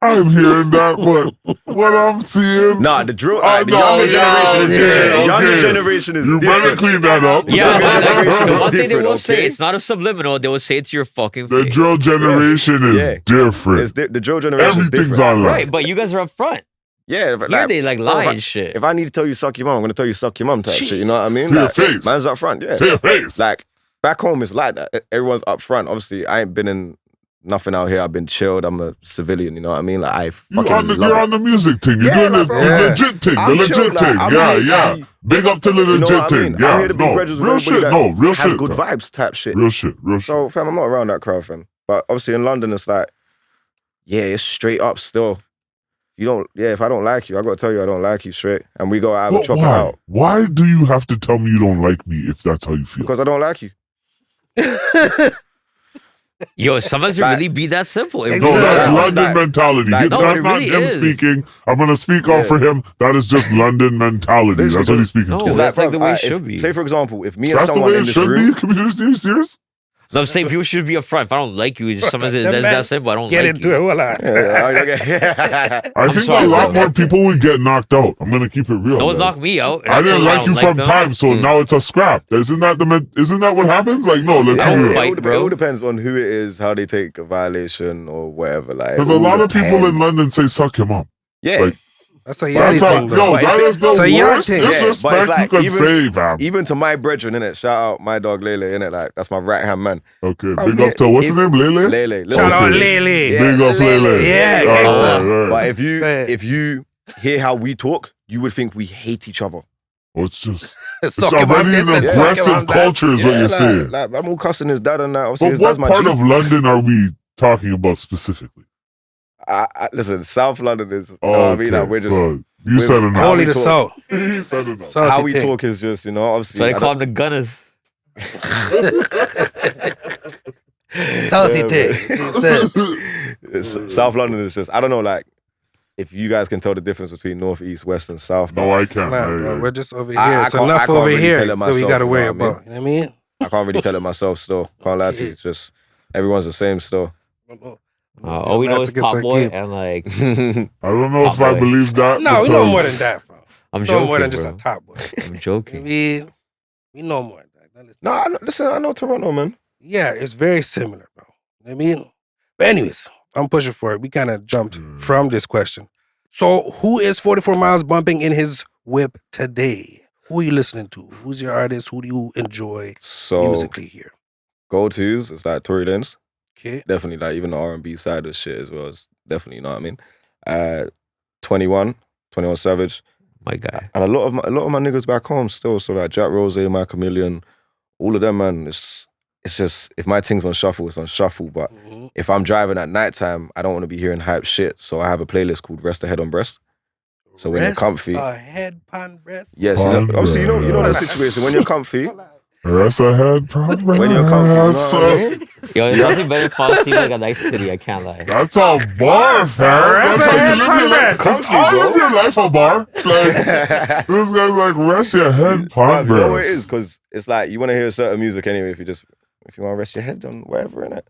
I'm hearing that, but what I'm seeing... Nah, the younger generation is different. The younger generation is different. You better clean that up. Yeah, but the one thing they will say, it's not a subliminal, they will say it to your fucking face. The drill generation is different. The drill generation is different. Everything's online. Right, but you guys are up front. Yeah, but Here they like lie and shit. If I need to tell you suck your mom, I'm going to tell you suck your mom type shit, you know what I mean? To your face. Man's up front, yeah. To your face. Like, back home, it's like that. Everyone's up front. Obviously, I ain't been in nothing out here. I've been chilled. I'm a civilian, you know what I mean? Like, I fucking You're on the music thing. You're doing the legit thing. The legit thing. Yeah. Big up to the legit thing. Yeah. I'm here to be bridges with real shit. Real shit. Has good vibes type shit. Real shit. So, fam, I'm not around that crowd, fam. But obviously in London, it's like, yeah, it's straight up still. If I don't like you, I got to tell you I don't like you straight. And we go out and chop it out. Why do you have to tell me you don't like me if that's how you feel? Because I don't like you. Yo, some of us really be that simple. No, that's London mentality. That's not him speaking. I'm going to speak off for him. That is just London mentality. That's what he's speaking to. That's like the way it should be. Say, for example, if me and someone in this room... That's the way it should be? Community, are you serious? No, I'm saying people should be upfront. If I don't like you, someone says that's that simple. I don't like you. Get into it. I think a lot more people would get knocked out. I'm gonna keep it real. No one's knocked me out. I didn't like you from time, so now it's a scrap. Isn't that what happens? Like, no, let's be real. It all depends on who it is, how they take a violation or whatever. Like, because a lot of people in London say "suck your mom." Yeah. Like, that's a Yachty thing, bro. Yo, that is the worst disrespect like, you can say, fam. Even to my brethren, innit? Shout out my dog Lele, innit? Like, that's my right-hand man. Okay, big up to, what's his name, Lele? Lele. Shout out Lele. Big up Lele. Yeah, gangsta. But if you hear how we talk, you would think we hate each other. Oh, it's just... It's already an aggressive culture is what you're saying. Like, I'm all cussing his dad and that. But what part of London are we talking about specifically? Listen, South London is, you know what I mean? Like, we're just... You said enough. Only the South. He said enough. How we talk is just, you know, obviously... So they call them the Gunners. Salty thing. South London is just, I don't know, like, if you guys can tell the difference between North, East, West, and South. No, I can't. Bro, we're just over here. It's enough over here that we got to worry about. You know what I mean? I can't really tell it myself still. Can't lie to you. It's just, everyone's the same still. All we know is Top Boy and like... I don't know if I believe that. No, we know more than that, bro. I'm joking, more than just a Top Boy. I'm joking. We know more than that. No, listen, I know Toronto, man. Yeah, it's very similar, bro. You know what I mean? But anyways, I'm pushing for it. We kind of jumped from this question. So who is 44 Miles bumping in his whip today? Who are you listening to? Who's your artist? Who do you enjoy musically here? Go-tos, it's like Tory Lanez. Okay. Definitely, like, even the R&B side of shit as well. It's definitely, you know what I mean? 21 Savage. My guy. And a lot of my niggas back home still. So like Jack Rose, My Chameleon, all of them, man. It's just, if my thing's on shuffle, it's on shuffle. But if I'm driving at nighttime, I don't want to be hearing hype shit. So I have a playlist called Rest a Head on Breast. So when you're comfy. Head pan breast. Yes, obviously you know that situation. When you're comfy. Rest a head pan breast. When you're comfy, you know what I mean? Yo, there's nothing better than falling asleep like a nice city, I can't lie. That's a bar, fam. That's how you live your life. I live your life a bar. Like, this guy's like, rest your head, pan breast. You know what it is? Because it's like, you want to hear certain music anyway if you want to rest your head on whatever, innit?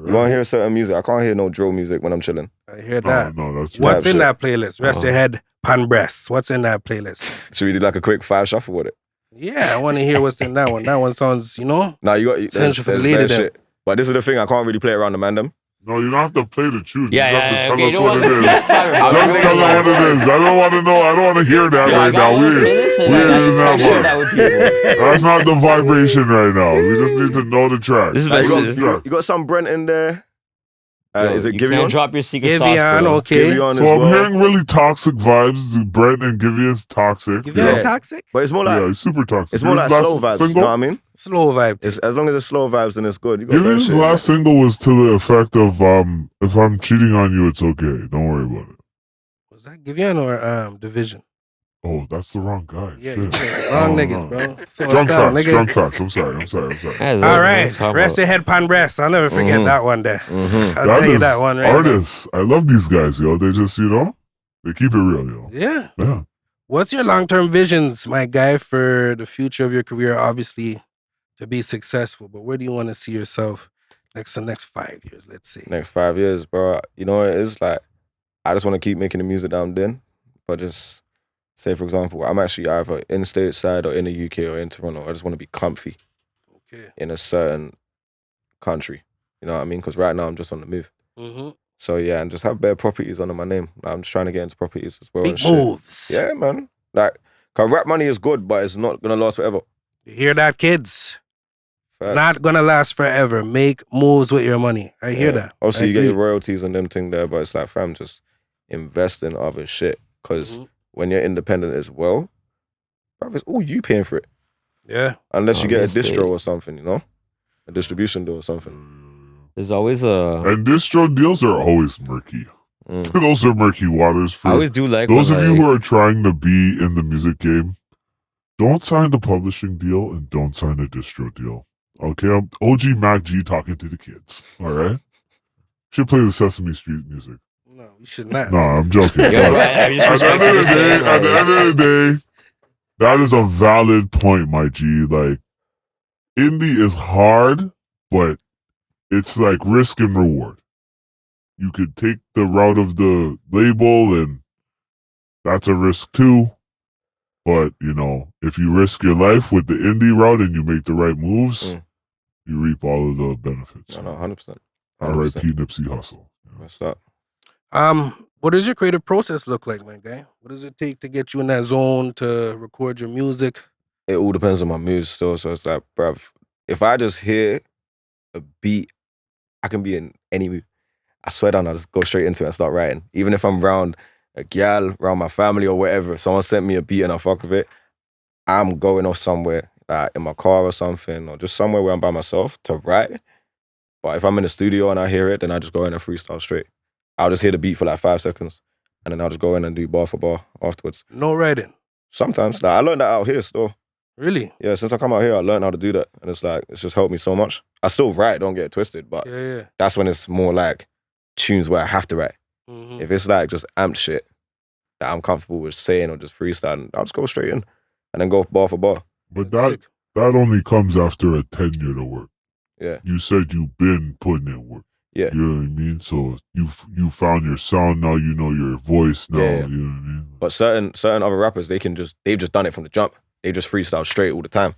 You want to hear certain music. I can't hear no drill music when I'm chilling. I hear that. No, that's What's in that playlist? Rest your head, pan breasts. What's in that playlist? Should we do like a quick 5 shuffle with it? Yeah, I want to hear what's in that one. That one sounds, No, you got essential for the leader. Shit. But this is the thing, I can't really play around the man them. No, you don't have to play the tune. Yeah, you just have to tell okay, us you know what what? it is. Just Just tell us what it is. I don't want to know. I don't want to hear that right now. We in that share that with people. That's not the vibration right now. We just need to know the track. This is Like, my you got some Brent in there. Is it you can't Giveon? drop your secret sauce, Giveon, bro. okay. Giveon So as I'm well. hearing really toxic vibes. Brent and Giveon's toxic. Giveon Yeah. toxic? But it's more like Yeah, it's super toxic. it's more like His last slow vibes. single? You know what I mean? Slow vibe. It's, as long as it's slow vibes, then it's good. You got that Giveon's shit, last single was to the effect of if I'm cheating on you, it's okay. Don't worry about it. Was that Giveon or Division? Oh, that's the wrong guy. Yeah, Shit. wrong Oh, niggas, no. bro. So Drunk style, facts. nigga. Drunk facts. I'm sorry. All right, rest your head pan rest. I'll never forget that one there. I'll tell you that one right now. artists. I love these guys, yo. They just, they keep it real, yo. Yeah. Yeah. What's your long-term visions, my guy, for the future of your career? Obviously, to be successful, but where do you want to see yourself the next 5 years, let's say? Next 5 years, bro. You know what it is? Like, I just want to keep making the music that I'm doing, but just say, for example, I'm actually either in stateside or in the UK or in Toronto. I just want to be comfy Okay. in a certain country. You know what I mean? Because right now I'm just on the move. Mm-hmm. So yeah, and just have bare properties under my name. Like, I'm just trying to get into properties as well. Big and shit. moves. Yeah, man. Like, cause rap money is good, but it's not gonna last forever. You hear that, kids? Facts. Not gonna last forever. Make moves with your money. I hear that. Obviously, I you get your agree. royalties and them thing there, but it's like, fam, just invest in other shit. Because Mhm. when you're independent as well, bruv, it's all you paying for it. Yeah. Unless you get a Obviously. distro or something, a distribution deal or something. There's always a. And distro deals are always murky. Mm. Those are murky waters for I always do like those when, of you like- who are trying to be in the music game. Don't sign the publishing deal and don't sign a distro deal. Okay, I'm OG Mac G talking to the kids. All right, should play the Sesame Street music. No, you should not. No, I'm joking. Yeah, But right, I just at the end of the respect day, this, at the end of the day, that is a valid point, my G. Like, indie is hard, but it's like risk and reward. You could take the route of the label, and that's a risk too. But, if you risk your life with the indie route and you make the right moves, you reap all of the benefits. No, 100%. R.I.P. Nipsey Hussle. What's that? What does your creative process look like, my guy? What does it take to get you in that zone to record your music? It all depends on my mood still. So it's like, bruv, if I just hear a beat, I can be in any mood. I swear down, I'll just go straight into it and start writing. Even if I'm around a gal, around my family or whatever, if someone sent me a beat and I fuck with it, I'm going off somewhere, in my car or something, or just somewhere where I'm by myself to write. But if I'm in the studio and I hear it, then I just go in and freestyle straight. I'll just hear the beat for like 5 seconds, and then I'll just go in and do bar for bar afterwards. No writing. Sometimes, I learned that out here still. Really? Yeah, since I come out here, I learned how to do that, and it's just helped me so much. I still write, don't get it twisted, but Yeah. that's when it's more like tunes where I have to write. Mhm. If it's like just amped shit that I'm comfortable with saying or just freestyling, I'll just go straight in and then go bar for bar. But That's sick. that only comes after a tenure to work. Yeah. You said you've been putting in work. Yeah. You know what I mean? So you found your sound now, you know your voice now, Yeah. you know what I mean? But certain other rappers, they've just done it from the jump. They just freestyle straight all the time.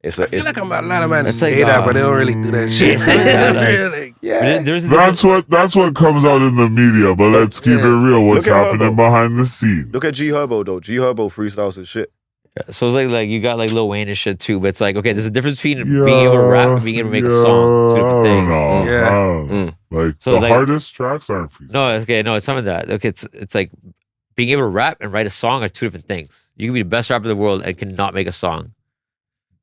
I feel like I'm a lot of men It's say like, that, but they don't really do that shit. Really? yeah. There's a That's what comes out in the media, but let's keep it real. What's Look at happening Herbo. behind the scenes? Look at G Herbo though. G Herbo freestyles his shit. So it's like you got like Lil Wayne and shit too, but it's like, okay, there's a difference between being able to rap and being able to make a song. Two different things. Yeah. I don't know. Like So, the like- hardest tracks aren't freestyle. No, it's okay. No, it's some of that. Okay, it's like being able to rap and write a song are two different things. You can be the best rapper in the world and cannot make a song.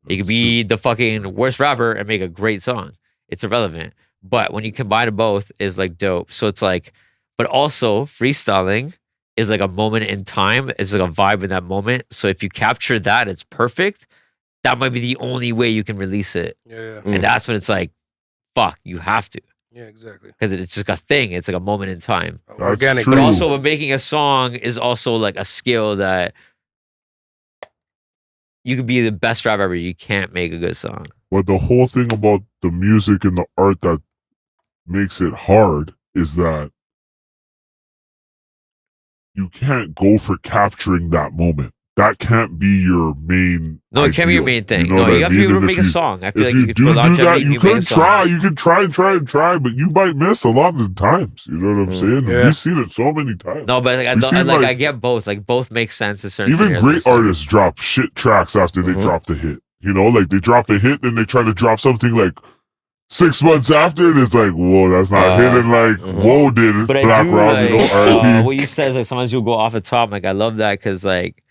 You can be the fucking worst rapper and make a great song. It's irrelevant. But when you combine them both, is like dope. So it's like, but also freestyling is like a moment in time. It's like a vibe in that moment. So if you capture that, it's perfect. That might be the only way you can release it. Yeah. Mm. And that's when it's like, fuck, you have to. Yeah, exactly. Because it's just a thing. It's like a moment in time. Organic. true. But also, but making a song is also like a skill that you could be the best rapper ever. You can't make a good song. But the whole thing about the music and the art that makes it hard is that you can't go for capturing that moment. that can't be your main. No, it can't be your ideal. main thing. You know no, what you I have to be mean? able to And make a song. I feel if like you for do that, longevity, you make a could song. try. You could try, but you might miss a lot of the times. You know what I'm saying? Yeah. We've seen it so many times. No, but We've seen, like, I get both. Like both make sense in certain even scenarios. great artists drop shit tracks after they drop the hit. You know, like they drop a hit, then they try to drop something like 6 months after, and it's like, whoa, that's not hitting like whoa did it. But Black I do Rob, like you know, R.I.P. what you said is like sometimes you'll go off the top. Like I love that because like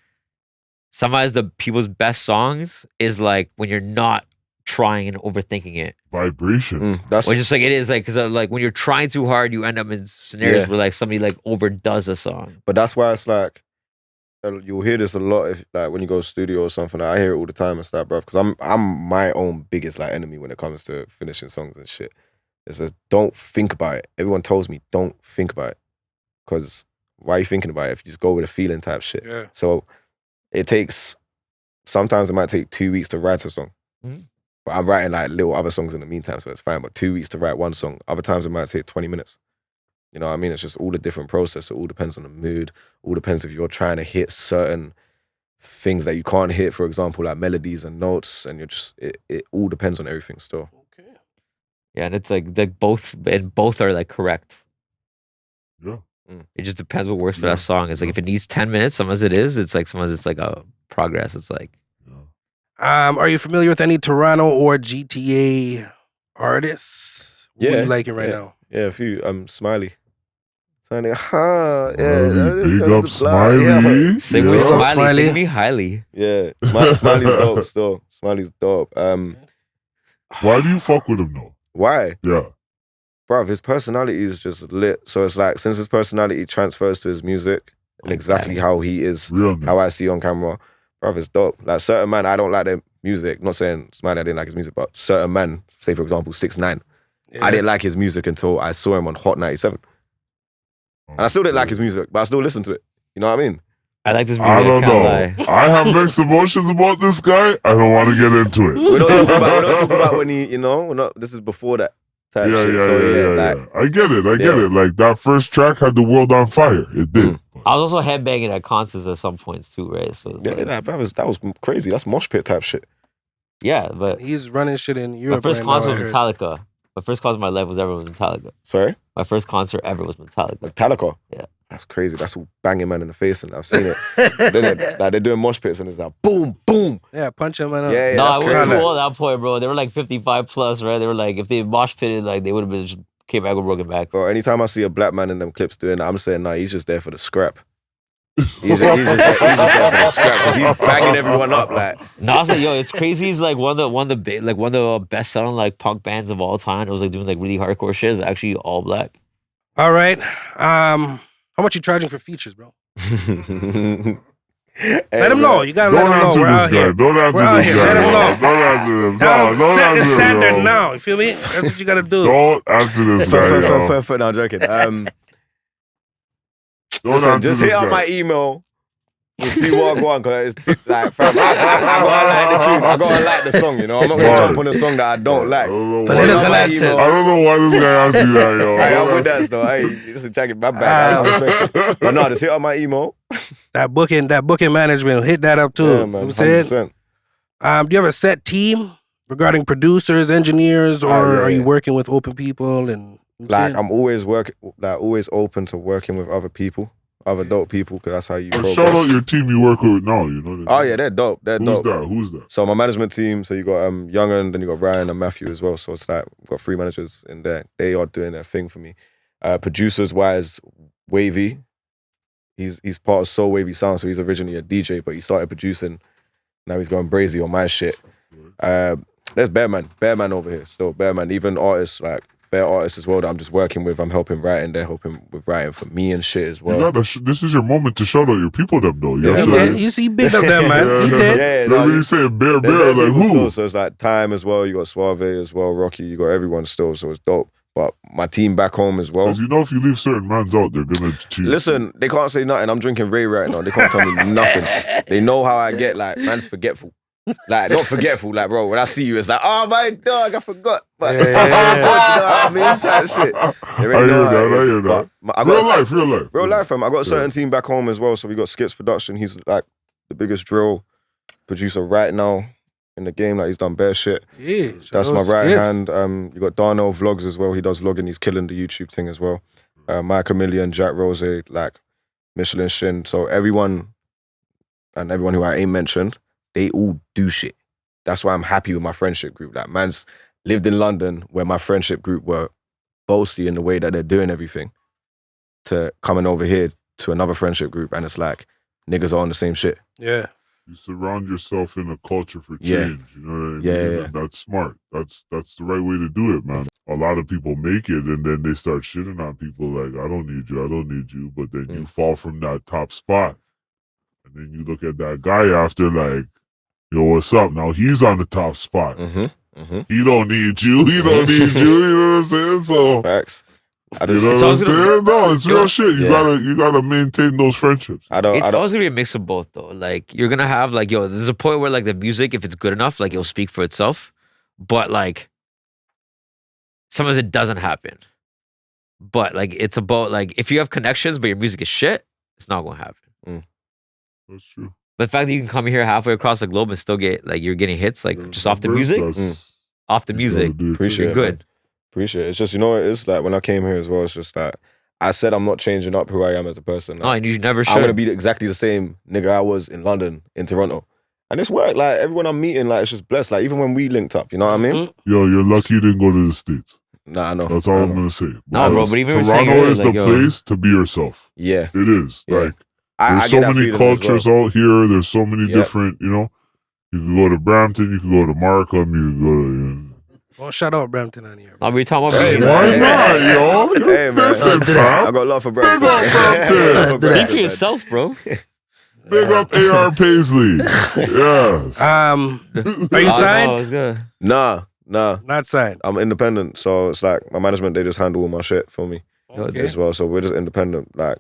sometimes the people's best songs is like when you're not trying and overthinking it. Vibrations. That's Or just like it is like because like when you're trying too hard, you end up in scenarios Yeah. where like somebody like overdoes a song. But that's why it's like you'll hear this a lot if like when you go to studio or something. Like, I hear it all the time and stuff, bro. Because I'm my own biggest like enemy when it comes to finishing songs and shit. It says don't think about it. Everyone tells me don't think about it because why are you thinking about it if you just go with a feeling type shit? Yeah. So it takes sometimes it might take 2 weeks to write a song. Mhm. But I'm writing like little other songs in the meantime, so it's fine. But 2 weeks to write one song. Other times it might take 20 minutes. You know what I mean? It's just all the different process. It all depends on the mood. All depends if you're trying to hit certain things that you can't hit, for example, like melodies and notes, and you're just it all depends on everything still. Okay. Yeah, and it's like both are like correct. Yeah. It just depends what works for Yeah. that song. It's like if it needs 10 minutes, sometimes it is. It's like sometimes it's like a progress. It's like Are you familiar with any Toronto or GTA artists? Who are Yeah, you liking right yeah. now? Yeah, a few. Smiley. Smiley. Yeah. Smiley, big up Yeah. Smiley. sing with Yeah. Smiley. Smiley. Think of me highly. Yeah. Smiley's dope still. Smiley's dope. Why do you fuck with him though? Why? Yeah. Bruv, his personality is just lit. So it's like, since his personality transfers to his music and exactly how he is, Realness. how I see on camera, bruv, it's dope. Like certain man, I don't like their music. Not saying Smiley, I didn't like his music, but certain man, say for example, 6ix9ine, Yeah. I didn't like his music until I saw him on Hot 97. And I still didn't like his music, but I still listened to it. You know what I mean? I like this music. I don't can't know. lie. I have mixed emotions about this guy. I don't want to get into it. We're not talking about when he, you know, we're not, this is before that type Yeah, shit. yeah, So yeah. like, I get it. I get Yeah. it. Like that first track had the world on fire. It did. I was also headbanging at concerts at some points too, right? So it's yeah, like- that was crazy. That's mosh pit type shit. yeah, but He's running shit in my Europe. first right concert now, I was heard. Metallica. My first concert in my life was ever with Metallica. Sorry? My first concert ever was Metallica. Metallica. Yeah. That's crazy. That's all banging man in the face, and I've seen it. Like they're doing mosh pits, and it's like boom, boom. Yeah, punch him man up. Yeah, no, that's I was crazy. too old at that point, bro. They were like 55 plus, right? They were like, if they mosh pitted, like they would have been just came back with broken backs. So anytime I see a black man in them clips doing that, I'm saying, nah, he's just there for the scrap. He's just there for the scrap because he's banging everyone up. Like, No, I was like, yo, it's crazy. He's like one of the best selling like punk bands of all time. It was like doing like really hardcore shit. It's actually all black. All right. How much you charging for features, bro? Let him know. You gotta let Don't him know. answer We're this out guy. here. Don't answer We're out this here. guy. Let him yo. know. Don't answer him. Now, No, don't set the answer him, standard yo. now. You feel me? That's what you gotta do. Don't answer this guy, yo. No, I'm joking. Don't Listen, answer just this hit up guy. my email. We'll see what I go on, because it's like, fam, I gotta like the tune. I gotta like the song, you know. I'm not gonna Smart. jump on a song that I don't like. I don't know Political why- accents. I don't know why this guy asked you that, yo. Hey, I'm with that though. Hey, this is jacket, my bad. I respect it. But no, just hit up my email. That booking management, hit that up too. Yeah, You know man, what I'm saying? 100%. Do you have a set team regarding producers, engineers, or yeah, are you yeah. working with open people? And you know what I'm Like, saying? I'm always open to working with other people, other dope people, because that's how you Or progress. shout out your team you work with now, you know. Oh yeah, they're dope. They're Who's dope. that? Who's that? So my management team, so you got Young'un, then you got Ryan and Matthew as well. So it's like we've got 3 managers in there. They are doing their thing for me. Producers wise, Wavy. He's part of Soul Wavy Sound, so he's originally a DJ, but he started producing. Now he's going brazy on my shit. There's Bearman over here still. Bearman, even artists like bare artists as well that I'm just working with. I'm helping writing. They're helping with writing for me and shit as well. You gotta this is your moment to shout out your people, them though. You Yeah, have He to, did. You see, big up that man. He did. Yeah, They're no, really saying bear, There's like people who? still, so it's like Time as well. You got Suave as well, Rocky. You got everyone still, so it's dope. But my team back home as well. Because you know if you leave certain mans out, they're gonna cheat. Listen, they can't say nothing. I'm drinking Ray right now. They can't tell me nothing. They know how I get. Like, man's forgetful. Like, not forgetful. Like, bro, when I see you, it's like, oh my dog, I forgot. But Yeah. you know what I mean? Type shit. They already know how it is. But I got Real life. Real life, fam. I got a certain team back home as well. So we got Skips Production. He's like the biggest drill producer right now in the game. Like he's done bare shit. Yeah, That's my right hand. You got Darnell Vlogs as well. He does vlogging. He's killing the YouTube thing as well. Mike Chameleon, Jack Rose, like Michelin Shin. So everyone who I ain't mentioned, they all do shit. That's why I'm happy with my friendship group. Like man's lived in London where my friendship group were boasty in the way that they're doing everything, to coming over here to another friendship group and it's like niggas are on the same shit. Yeah. You surround yourself in a culture for change. Yeah. You know what I mean? Yeah. And that's smart. That's the right way to do it, man. A lot of people make it and then they start shitting on people like, I don't need you. But then you fall from that top spot. And then you look at that guy after like, yo, what's up? Now he's on the top spot. He don't need you. He don't need you. You know what I'm saying? So Facts. You know what I'm saying? No, it's real shit. You Yeah. you gotta maintain those friendships. It's always gonna be a mix of both, though. Like you're gonna have like, yo, there's a point where like the music, if it's good enough, like it'll speak for itself. But like, sometimes it doesn't happen. But like, it's about like, if you have connections but your music is shit, it's not gonna happen. That's true. But the fact that you can come here halfway across the globe and still get like you're getting hits like just off the music, Appreciate you're it, good. man. Appreciate it. It's just, you know what it is? Like when I came here as well, it's just like, I said I'm not changing up who I am as a person. Like, No, and you never I want to should. be exactly the same nigga I was in London, in Toronto. And it's worked. Like everyone I'm meeting, like it's just blessed. Like even when we linked up, you know what I mean? Yo, you're lucky you didn't go to the States. Nah, I know. That's all I'm gonna say. No, bro, but even saying Toronto earlier, is the like, yo, place to be yourself. Yeah. It is. Yeah. Like I there's get so that many feeling as cultures well. out here. There's so many Yep. different, you know. You can go to Brampton, you can go to Markham, you can go to Well, shout out Brampton on here. I'll be talking about Hey, me. why not, yo? Hey, man. Listen, I fam. got love for Brampton. Big up Brampton. I got love for Speak Brampton, for man. yourself, bro. Big up AR Paisley. Yes. Are you Oh, signed? it's good. Nah. Not signed. I'm independent. So it's like my management, they just handle all my shit for me Okay. as well. So we're just independent. Like,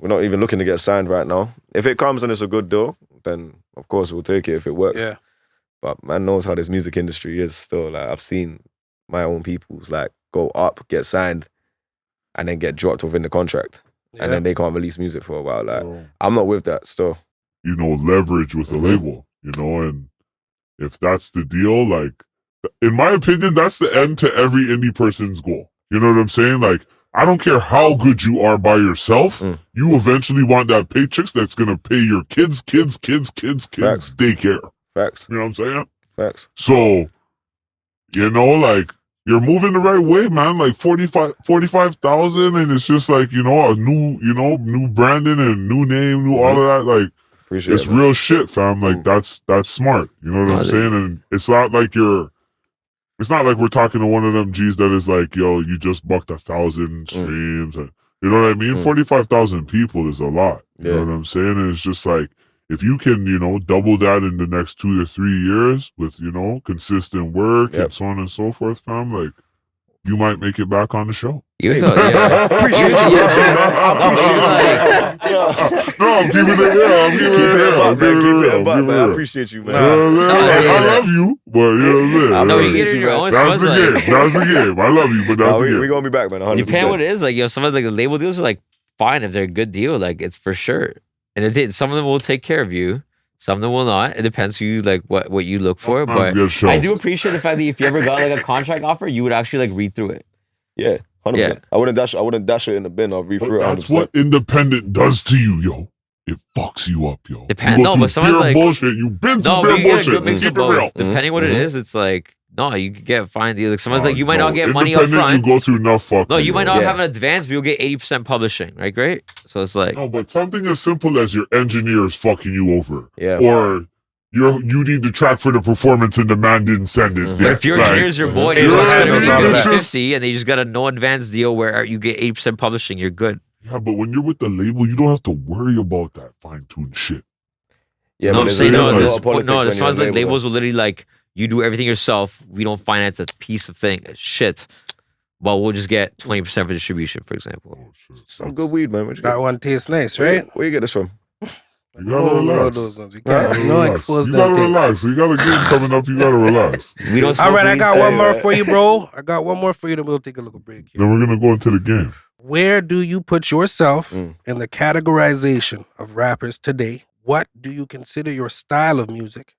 we're not even looking to get signed right now. If it comes and it's a good deal, then of course we'll take it if it works. Yeah. But man knows how this music industry is still. Like I've seen my own people's like go up, get signed, and then get dropped within the contract. And then they can't release music for a while. Like I'm not with that still. You know, leverage with the label, you know, and if that's the deal, like, in my opinion, that's the end to every indie person's goal. You know what I'm saying? Like, I don't care how good you are by yourself, you eventually want that paychecks that's gonna pay your kids' Facts. daycare. Facts. You know what I'm saying? Facts. So, you know, like, you're moving the right way, man. Like 45,000, and it's just like, you know, a new branding and new name, new all of that. Like, Appreciate it's it, man. real shit, fam. Like that's smart. You know what I'm saying? And it's not like we're talking to one of them G's that is like, yo, you just bucked 1,000 streams. And, you know what I mean? 45,000 people is a lot. You know what I'm saying? And it's just like, if you can, you know, double that in the next 2 to 3 years with, you know, consistent work and so on and so forth, fam, like, you might make it back on the show. You thought, yeah. Appreciate you. No, I'm keeping it real. I'm keeping it real. I'm keeping it real. Man. I appreciate you, man. I love you, but you know what I'm saying? No, you appreciate get it in you, your man. own. That's the Sometimes, game. That's the game. I love you, but that's the We're game. gonna be back, man. 100%. depending what it is, like, yo, some of like the label deals are like fine if they're a good deal, like it's for sure. And some of them will take care of you, some of them will not. It depends who you like, what you look for. Sometimes But get shelved. I do appreciate the fact that if you ever got like a contract offer, you would actually like read through it. Yeah, 100%. Yeah. I wouldn't dash it in the bin. I'll read But through it. that's 100%. what independent does to you, yo. It fucks you up, yo. Depend- You go no, through but sometimes, bare like- bullshit. You've been through No, bare but you get a bullshit. good mix Keep of it real. both. Depending what it is, it's like, no, you could get fine deal. Like sometimes like you might No, not get money up independent, front. You go through enough fucking. No, you might yo. not Yeah. have an advance, but you'll get 80% publishing, right? Great. So it's like, No, but something as simple as your engineer is fucking you over. Yeah. Or you need the track for the performance and the man didn't send it. but if your engineer's your boy, they You know just what I got mean? a It's just- 50 and they just got a no advance deal where you get 80% publishing, you're good. Yeah, but when you're with the label, you don't have to worry about that fine-tuned shit. Yeah, No, but I'm there's saying a no. lot There's of politics no. when It you're sounds a like label, labels will literally like you do everything yourself. We don't finance a piece of thing. Shit. Well, we'll just get 20% for distribution, for example. Oh, shit. Some good weed, man. Where'd you That get? one tastes nice, right? Where you get this from? You gotta Roll relax. those ones. We You gotta can't, no relax. expose You them gotta things. relax. You got a game coming up. You gotta relax. We don't. All right, I got Hey, one more man. for you, bro. I got one more for you, then we'll take a little break here. Then we're gonna go into the game. Where do you put yourself in the categorization of rappers today? What do you consider your style of music?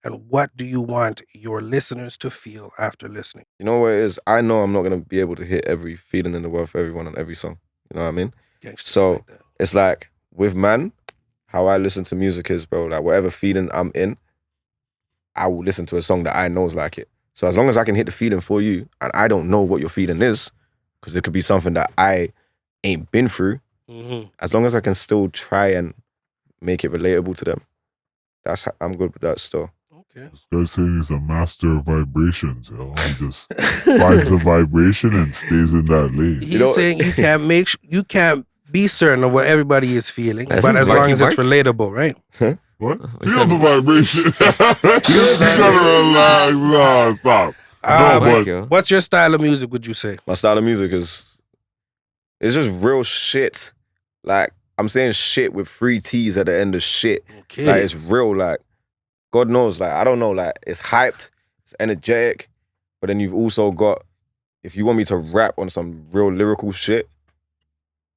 And what do you want your listeners to feel after listening? You know what it is? I know I'm not going to be able to hit every feeling in the world for everyone on every song. You know what I mean? Gangsta So like that. it's like with man, how I listen to music is, bro, like whatever feeling I'm in, I will listen to a song that I know is like it. So as long as I can hit the feeling for you and I don't know what your feeling is, because it could be something that I ain't been through, as long as I can still try and make it relatable to them, I'm good with that still. Okay. This guy saying he's a master of vibrations, yo. He just finds a vibration and stays in that lane. He's saying you can't be certain of what everybody is feeling, That's but as long Marky as it's Mark? relatable, right? What? Feel the vibration. You gotta relax. No, stop. No, Mark, but yo. What's your style of music, would you say? My style of music it's just real shit. Like, I'm saying shit with 3 T's at the end of shit. Okay. Like, it's real, like, God knows, like, I don't know, like, it's hyped, it's energetic, but then you've also got, if you want me to rap on some real lyrical shit,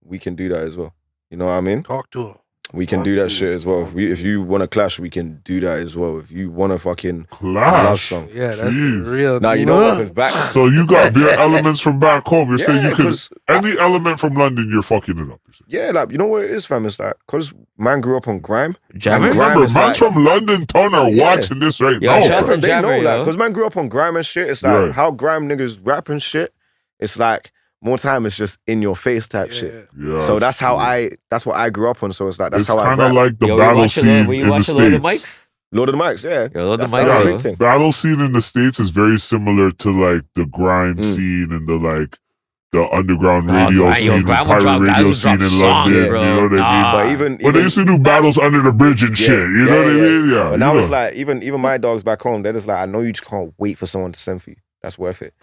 we can do that as well. You know what I mean? Talk to him. We can do that shit as well. If you want to clash, we can do that as well. If you want to fucking love clash. song. Yeah, that's the Jeez. real. Now, you know what? Because back... So you got your elements from back home. You're saying Yeah, you could 'cause any element from London, you're fucking it up. You're saying. Yeah, like, you know what it is, fam? It's like, because man grew up on grime. Jammer? and Remember, is man's like, from London town are Yeah. watching this right Yo, now. shout out fam. to They know, Jammer, like, yo. because man grew up on grime and shit. It's like Right. how grime niggas rap and shit. It's like more time it's just in your face type shit. Yeah, So that's how true. that's what I grew up on. So it's like that's It's how I kind of rap. like the Yo, battle were scene you in the watching Lord of the States. Mics? Lord of the Mics, yeah. Yo, Lord of the That's Mics, a yo. big thing. Battle scene in the States is very similar to like the grime scene and the underground radio Grime, yo, scene and Grime would pirate drop- guys radio would scene drop in songs, London. bro. You know what I mean? Nah. But even But they used to do battles under the bridge and shit. You know what I mean? Yeah. But now you it's know. like even my dogs back home, they're just like, I know you just can't wait for someone to send for you. That's worth it.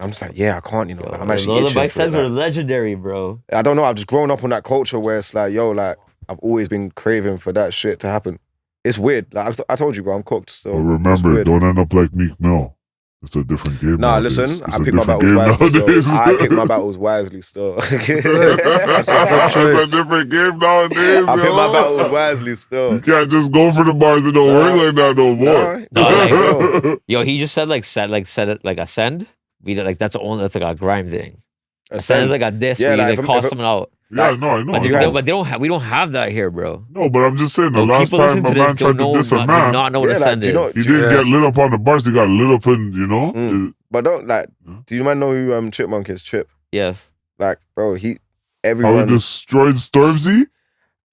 I'm just like, yeah, I can't, you know. Yo, Like, I'm actually Lord of the itching Mics for it, sets are like. legendary, bro. I don't know. I've just grown up on that culture where it's like, yo, like, I've always been craving for that shit to happen. It's weird. Like I told you, bro, I'm cooked. So But it's remember, weird. don't end up like Meek Mill. It's a different game. Nah, nowadays. listen, It's I a pick my different battles game wisely. nowadays. So I pick my battles wisely still. That's a good It's choice. a different game nowadays. I pick yo. my battles wisely still. You can't just go for the bars that don't work like that no more. Nah, still. Yo, he just said it like ascend. We did, like that's like a grime thing. Ascend is like a diss Yeah, where you like, like if call I'm- someone out. Yeah, no, I know. But, I know. they don't have. We don't have that here, bro. No, but I'm just saying, the Yo, last people time listen a to this man tried don't to diss a do man, not know what Yeah, like, ascend do you know- is. he didn't get lit up on the bars, he got lit up in, you know? But don't like. Huh? Do you man know who Chipmunk is? Chip. Yes. Like, bro, How he everyone. destroyed Stormzy?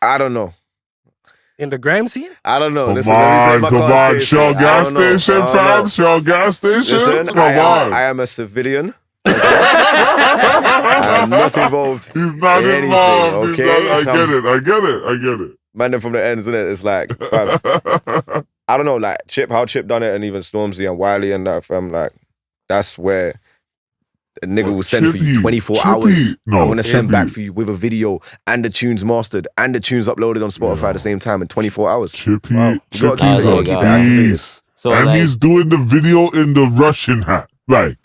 I don't know. In the grime scene? I don't know. Come Listen, let me play on, my come cards on. safe, Shell man. I gas don't know. station, I don't fam? know. Shell gas station? Listen, Come on. I am a civilian. I am not involved. He's not anything, involved. He's okay? not, I get it. Man, them from the ends, innit? It's like, fam, I don't know, like how Chip done it, and even Stormzy and Wiley and that, fam. Like, that's where a nigga will send for you Chippy, 24 Chippy. hours. No, I want to send Chippy. back for you with a video and the tunes mastered and the tunes uploaded on Spotify at the same time in 24 hours. Chippy, Wow. You Chippy's gotta keep a it activated. beast. So And like, he's doing the video in the Russian hat. Like,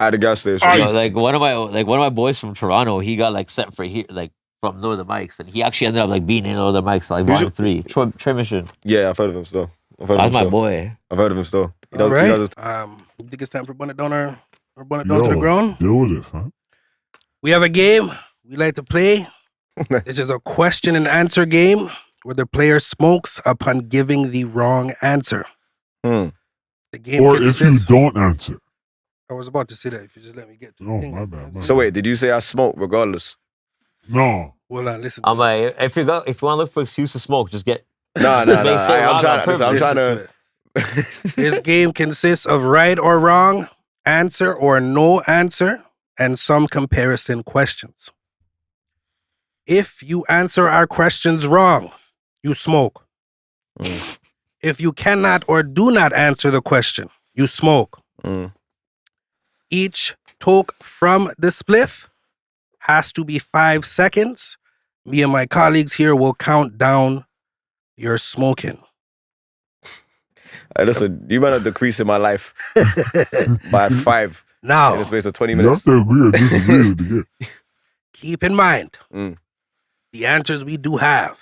At the gas station. Ice. yo, like one of my boys from Toronto, he got like sent for here, like from Lord of the Mics, and he actually ended up like being in Lord of the Mics, like Who's volume 3. Trey Mission. Yeah, I've heard of him still. That's my boy. I've heard of him still. He does, All right. he does You think it's time for Bun It Down or Bun It Down to the yo, ground? deal with it, fam. We have a game we like to play. This is a question and answer game where the player smokes upon giving the wrong answer. Hmm. The game Or if you consists... don't answer. I was about to say that if you just let me get to the Oh, thing. my bad. So wait, did you say I smoke regardless? No. Hold on, listen. I'm to like, if you want to look for excuse to smoke, just get. No. Make it I'm wrong trying on to. Listen, I'm purpose. trying Listen to. it. This game consists of right or wrong, answer or no answer, and some comparison questions. If you answer our questions wrong, you smoke. If you cannot or do not answer the question, you smoke. Mm. Each toke from the spliff has to be 5 seconds. Me and my colleagues here will count down your smoking. Hey, listen, you might have decreasing my life by 5 in Now, the space of 20 You have minutes. to agree or disagree with the game. keep in mind, Mm. the answers we do have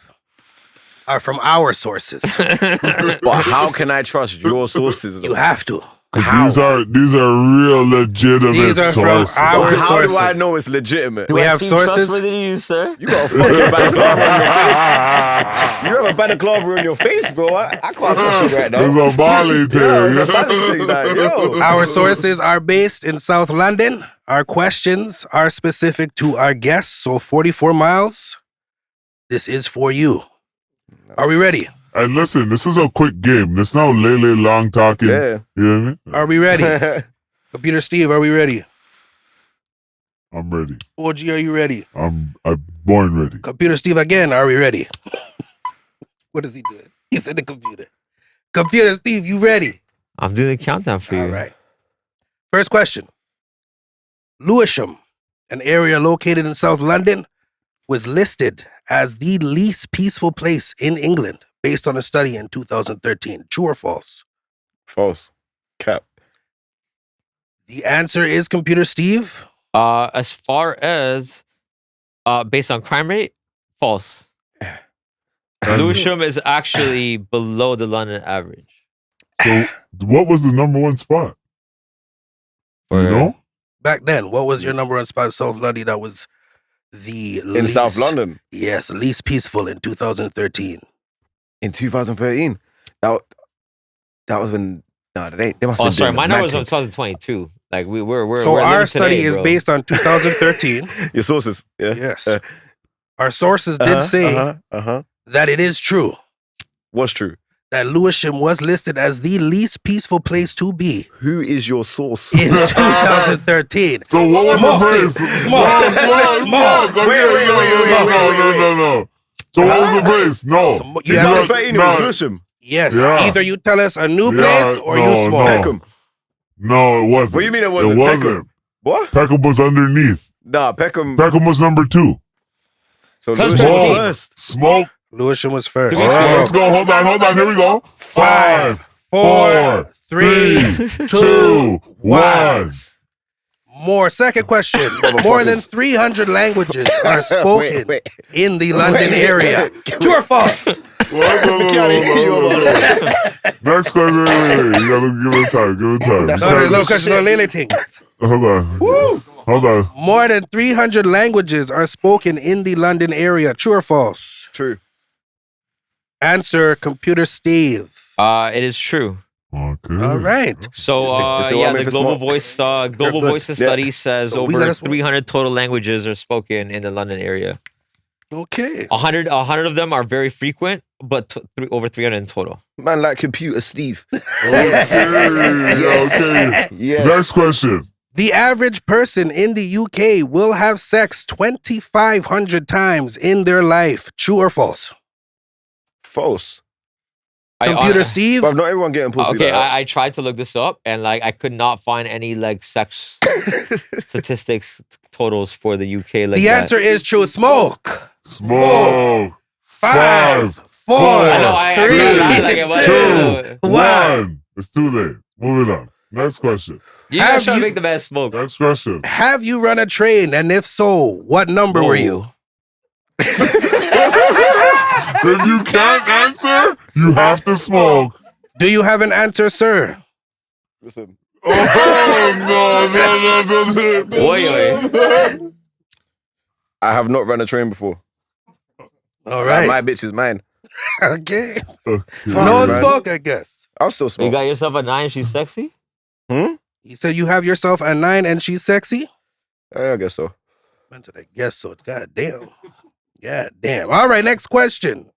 are from our sources. But how can I trust your sources? You have to. 'Cause How? these are real legitimate These are from sources. our But how do I sources. know it's legitimate? We I have seem sources. trustworthy to you, sir. You got a fucking balaclava on your face. You have a balaclava on your face, bro. I can't trust you right now. It's a Bali Yo, thing. it's a Bali thing, like, yo. Our sources are based in South London. Our questions are specific to our guests. So 44 miles, this is for you. Are we ready? And listen, this is a quick game. It's not lele long talking. Yeah. You know what I mean? Are we ready? Computer Steve, are we ready? I'm ready. OG, are you ready? I'm born ready. Computer Steve again, are we ready? What is he doing? He's in the computer. Computer Steve, you ready? I'm doing the countdown for you. All right. First question. Lewisham, an area located in South London, was listed as the least peaceful place in England based on a study in 2013. True or false? False. Cap. The answer is Computer Steve. As far as based on crime rate, false. Lewisham is actually below the London average. So, what was the number one spot? For- You know? Back then, what was your number one spot in South London that was the In least, South London Yes, least peaceful in 2013. in 2013. That was when. No, they must. Oh, have been sorry, doing my the number was on math 2022. Like we're So we're our living study today, is bro. based on 2013. thing. Your sources. Yeah. Yes. Our sources did say that it is true What's true? that Lewisham was listed as the least peaceful place to be Who is your source? in 2013. So what was Smoke the it. praise? Smoke. Smoke. Okay, Wait. No. So what was the praise? No. You You have have to- 13 was Lewisham. Yes, Yeah. either you tell us a new Yeah, place or no, you smoke. no. Peckham. No, it wasn't. What do you mean it wasn't? It wasn't. Peckham. What? Peckham was underneath. Nah, Peckham. Peckham was number 2. So That's Lewisham was Smoke. first. Smoke. Lewisham was first. All right, let's go. Hold on. Here we go. 5, 4, 3, 2, 1. More. Second question. More than 300 languages are spoken Wait. in the London Wait. area. True or false? Next question. Wait. You gotta give it time. That's No, there's no Shit. question on Lily things. Hold on. More than 300 languages are spoken in the London area. True or false? True. Answer, Computer Steve. It is true. Okay. All right. So You still yeah, want me the for Global smoke? Voice Global good. Voices Yeah. study says So we gotta over smoke. 300 total languages are spoken in the London area. Okay. 100 of them are very frequent, but over 300 in total. Man, like computer Steve. Okay. Yes. Next question. The average person in the UK will have sex 2,500 times in their life. True or false? False. Computer Steve. But not everyone getting pussy. Okay, like that. I tried to look this up and like I could not find any like sex statistics totals for the UK. Like The that. answer is true. Smoke. Smoke. 5, 4, I know, I 3, lied like it was. 2, 1. It's too late. Moving on. Next question. You guys Have trying you- to make the man smoke. Next question. Have you run a train? And if so, what number were you? If you can't answer, you have to smoke. Do you have an answer, sir? Listen. Oh, no. Oi. I have not run a train before. All Like, right. my bitch is mine. Okay. Okay. No man. smoke, I guess. I'll still You smoke. got yourself a 9, she's sexy? He said you have yourself a 9 and she's sexy? I guess so. Man said, I guess so. God damn. God damn. All right, next question.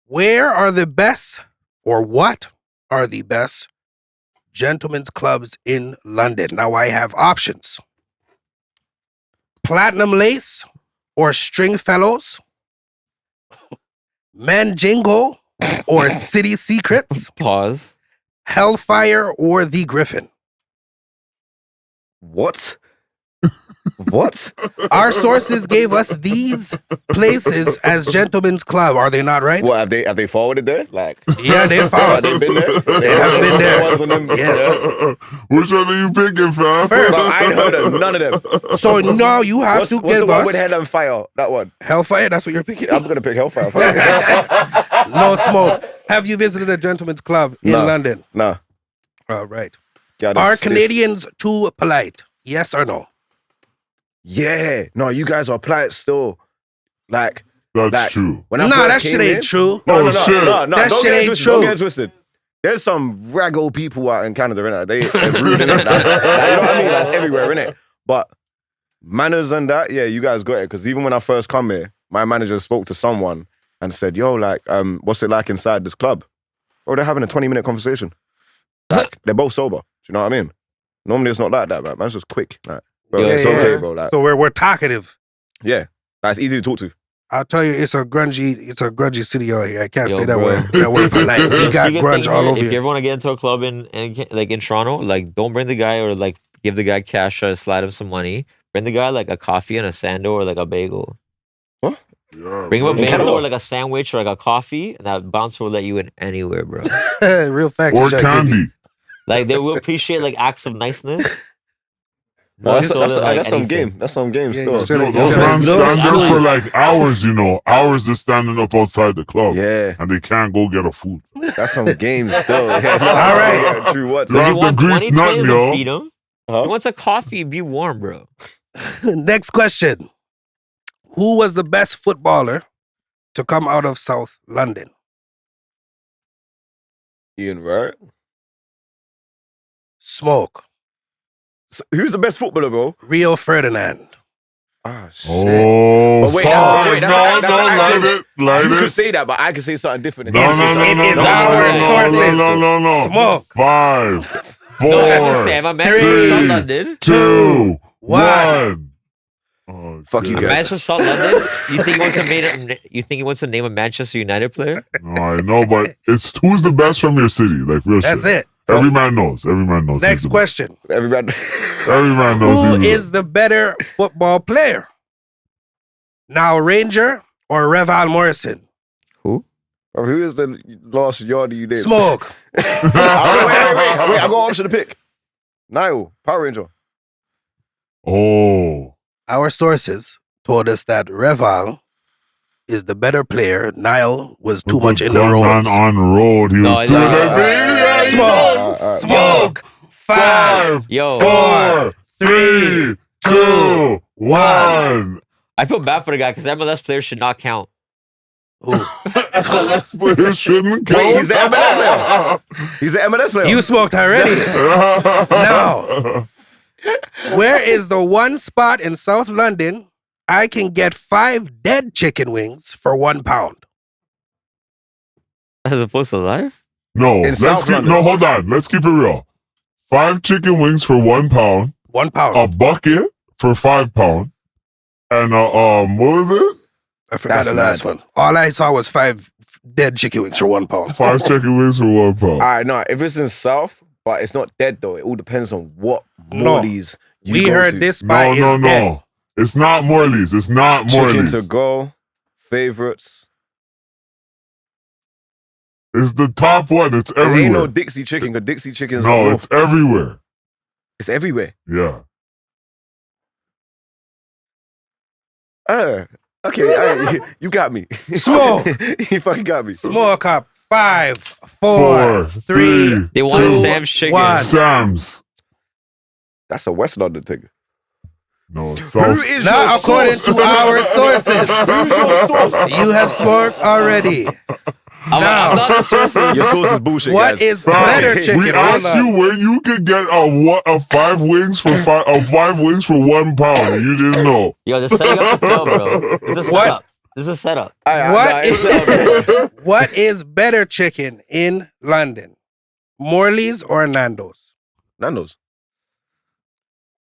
Where are the best, or what are the best gentlemen's clubs in London? Now I have options. Platinum Lace or Stringfellows, Manjingo or City Secrets, Pause. Hellfire or The Griffin. What? What? Our sources gave us these places as Gentlemen's Club. Are they not right? What have they forwarded there? Like, Yeah, they have found. they been there? They have been there. Ones on them? Yes. Which one are you picking, fam? But I ain't heard of none of them. So now you have What's to the give one with us Hell and Fire? That one. Hellfire. That's what you're picking. I'm gonna pick Hellfire. No smoke. Have you visited a Gentlemen's Club in Nah. London? Nah. All right. God, Are I'm stiff. Canadians too polite? Yes or no? Yeah. No, you guys are polite still. Like, That's true. when I Nah, first that came shit ain't in- true. No, Oh, no, no, shit. no, no. That Don't shit get it ain't twisted. true. Don't get it twisted. There's some raggo people out in Canada, innit? They're rude, innit? Like, you know what I mean? That's everywhere, innit? But manners and that, yeah, you guys got it. Because even when I first come here, my manager spoke to someone and said, yo, like, what's it like inside this club? Bro, they're having a 20-minute conversation. Like, they're both sober. Do you know what I mean? Normally it's not like that, man. Man's just quick. Like, bro, Yeah, it's yeah. okay, bro. Like, So we're talkative. yeah. Like, it's easy to talk to. I'll tell you, it's a grungy city out here. I can't Yo, say that bro. we're polite. We got Secret grunge thing all here, over if you here. ever want to get into a club in Toronto, like don't bring the guy or like give the guy cash or slide him some money. Bring the guy like a coffee and a sando or like a bagel. Yeah, Bring him a bro. bagel Canada. or like a sandwich or like a coffee, and that bouncer will let you in anywhere, bro. Real facts. Or you shall give you. candy. Like they will appreciate like acts of niceness. No, that's, More so than, like, that's some anything. game. That's some game Yeah, still. you should- Yo, you those should- men No, stand there for absolutely. like hours, hours just standing up outside the club. Yeah, And they can't go get a food. that's some game still. Yeah, no, All right. yeah, true what? You Does have he the want grease 20 nut, twins yo. and feed him? Huh? He wants a coffee. Be warm, bro. Next question. Who was the best footballer to come out of South London? Ian, right? Smoke. So, who's the best footballer, bro? Rio Ferdinand. Ah, shit. Oh, But wait, fuck. wait, that's no, a- that's no, an light active- it, light You it. could say that, but I could say something different. No, You could say no, no, something- no, is no, our no, sources. no. Smoke. 5, 4, No, I understand. My man from South London. 2, One. 1. Oh, Fuck you A shit. guys. man from South London. You think he wants to name a Manchester United player? No, I know, but it's who's the best from your city? Like real That's shit. it. Every man knows. Every man knows. Next he's the question. Everybody. best. Every man knows. Who he's is the better football player? Now Ranger or Reval Morrison? Who? Bro, who is the last yardie you did? Smoke. Wait. I got option to pick. Niall, Power Ranger. Oh. Our sources told us that Reval is the better player. Niall was too much in the Gun man roads. on road. He No, was doing no, that. Smoke. Smoke. 5, Yo, 4, 3, 2, 1. I feel bad for the guy because MLS players should not count. Let's play shouldn't count. Wait, he's an MLS player. He's an MLS player. You smoked already. Now, where is the one spot in South London I can get 5 dead chicken wings for £1? As opposed to life? No, In let's South keep. London. No, hold on. Let's keep it real. 5 chicken wings for £1. £1. A bucket for £5. And what was it? I forgot That's the last mad. one. All I saw was 5 dead chicken wings for £1. 5 chicken wings for £1. All right, no, if it's in South, but it's not dead though. It all depends on what No. Morley's you We go heard to. this spot No, is no, dead. no. It's not Morley's. It's not Chicken Morley's. to go, favorites. It's the top one. It's There ain't everywhere. no Dixie chicken, because Dixie chicken's No, up it's north. everywhere. It's everywhere. Yeah. Okay, you got me. Smoke. You fucking got me. Smoke up. 5, 4, 4, 3. They want 2, Sam's chicken. 1. Sam's. That's a West London ticket. No, it's Who South. is Now, your according source? to our sources, Who's your source? you have smoked already. I'm not the sources. Your source is bullshit, What guys. is Fam, better chicken? We Hold asked on. you where you could get a 5 wings for five wings for £1. You didn't know. Yo, they're setting up the film, bro. This is a What? setup. This is a setup. What it's is, what is better chicken in London? Morley's or Nando's? Nando's.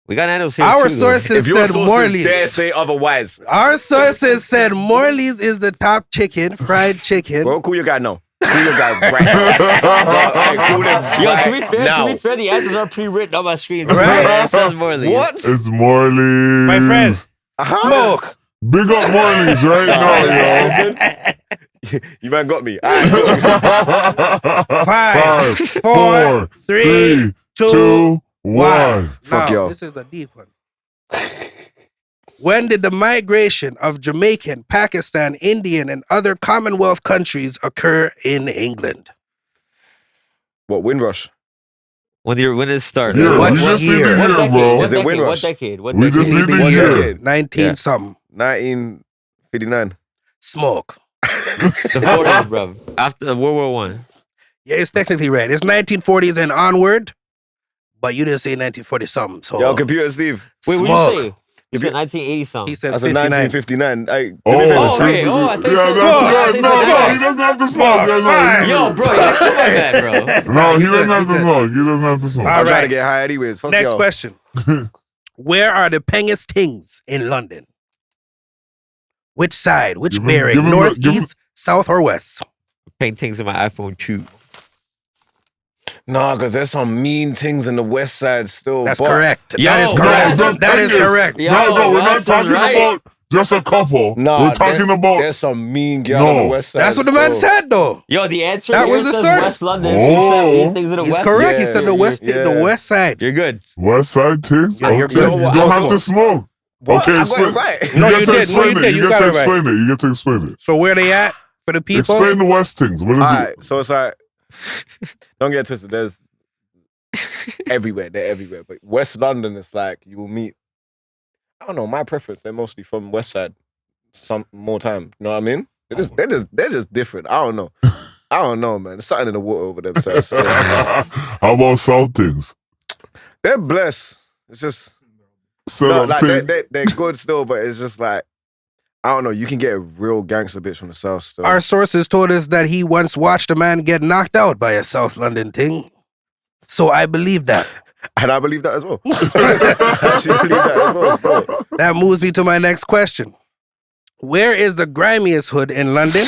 We got Nando's here Our too. sources If your said sources dare Morley's. say otherwise, Our sources said Morley's is the top chicken, fried chicken. bro, call your guy now. Call your guy right now. Hey, call him Yo, right to be fair, the answers are pre-written on my screen. Right. It says Morley. What? It's Morley's. My friend, smoke. Big up Morley's right now, yo. You man got me. All right, 5, 4, 3, 2, 1. Fuck now, y'all. this is a deep one. When did the migration of Jamaican, Pakistan, Indian, and other Commonwealth countries occur in England? What, Windrush? When did it start? Yeah, What we just need year? the What year, decade? bro. What Is it decade? Windrush? What decade? What We decade? just need the What year. decade? 19 Yeah. something. 1959. Smoke. The 40s, bro. After World War One. Yeah, it's technically right. It's 1940s and onward, but you didn't say 1940 something. So Yo, Computer Steve. Wait, what smoke. did you say? You said 1980 something. He said That's a 59. 1959. Oh, okay. Oh, I think yeah, so. that's I right. think No, so. no, he doesn't have to smoke. Yeah, no, Yo, bro, you come on that, bro. No, he doesn't good, have to he's smoke. He doesn't have to smoke. All I'm trying right. to get high anyways. Fuck Next y'all. question. Where are the Pengus Tings in London? Which side? Which Give him- bearing? give him North, the- give him- east, south, or west? Paintings in my iPhone 2. Nah, because there's some mean things in the west side still. That's but- correct. Yo, that is no, correct. the that is Pengus. correct. Yo, No, we're that not sounds talking right. about just a couple. Nah, we're talking about. There's some mean girl on the No. west side. That's what the man still. said, though. Yo, the answer That here was the says source. West London. So you said Oh. paintings in the He's west. correct. He Yeah, said the west, yeah. the west side. You're good. West side things? Yeah, you're Okay. good. You What? don't I have to smoke. What? Okay, I got explain. it right. You No, get you to did. explain No, you it. did. You You get got to it right. explain it. You get to explain it. So where they at for the people? Explain the West things. What is All it? right, so it's like, don't get twisted. There's everywhere. They're everywhere. But West London, it's like you will meet. I don't know. My preference. They're mostly from West Side. Some more time. You know what I mean? They're just different. I don't know. I don't know, man. There's something in the water over them. So it's still- How about South things? they're blessed. It's just Set no, up like things. they're good still, but it's just like I don't know. You can get a real gangster bitch from the south still. Our sources told us that he once watched a man get knocked out by a South London thing. So I believe that. And I believe that as well. I actually believe that as well. Still. That moves me to my next question. Where is the grimiest hood in London?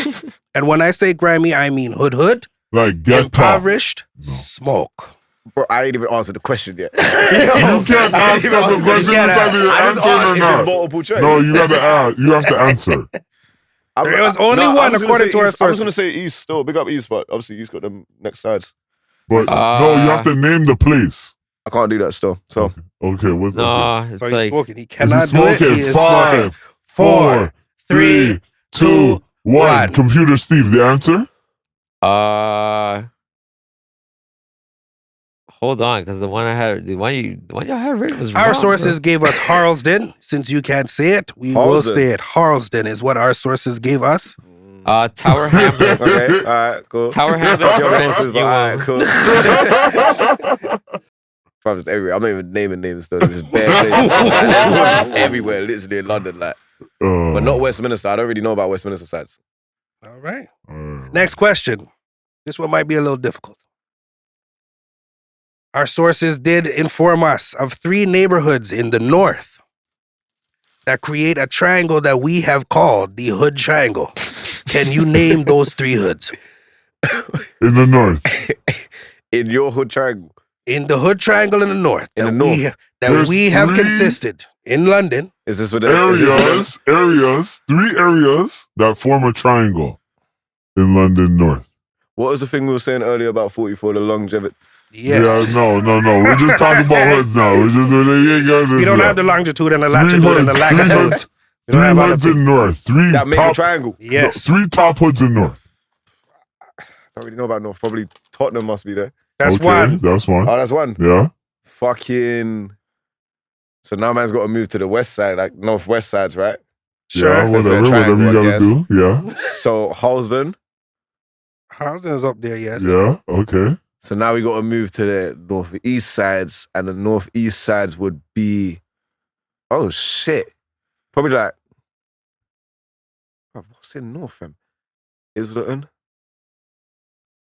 And when I say grimy, I mean hood, Like get top. impoverished, smoke. Bro, I didn't even answer the question yet. You can't ask us a question. can't It's either you I just answer asked or if it's not. multiple choice. No, you gotta ask. You have to answer. There was only one I'm just gonna according say to our East. I'm just sources. gonna say East still. Big up East, but obviously East got them next sides. But no, you have to name the place. I can't do that still. So Okay, what's No, it's So he's like smoking. He Is he cannot do it. smoking? He is smoking. 5, 4, 3, 2, 1. Computer Steve, the answer? hold on, because the one y'all had written was Our wrong, sources gave us Harlesden. Since you can't say it, we will Harlesden. say it. Harlesden is what our sources gave us. bro. Tower Hamlet. okay, all right, cool. Tower Hamlet. Fuck your Prince sources, but all right, cool. Bro, it's everywhere. I'm not even naming names still. There's just bare places. There's hoods everywhere, literally in London, like. But not Westminster. I don't really know about Westminster sides. All right. Next question. This one might be a little difficult. Our sources did inform us of 3 neighborhoods in the north that create a triangle that we have called the Hood Triangle. Can you name those 3 hoods? In the north. In your hood triangle. In the Hood Triangle in the north. In the that north. We, that There's we have 3 consisted in London. Is this what the Areas, 3 areas that form a triangle in London North. What was the thing we were saying earlier about 44, the longevity? Yes. Yeah, no. We're just talking about hoods now. We're just We don't have the longitude and the latitude and the latitude. We don't 3 have all the hoods in things. North. 3 That make a top. triangle. Yes. 3 top hoods in North. I don't really know about North. Probably Tottenham must be there. That's Okay, one. That's one. Oh, that's one. Yeah. Fucking. So now man's got to move to the west side, like northwest sides, right? Sure. Yeah, That's a whatever triangle, you I gotta guess. do. Yeah. So Halsden. Harlesden's up there, yes. Yeah. Okay. So now we got to move to the northeast sides, and the northeast sides would be, oh shit, probably like, what's in north, fam? Islington.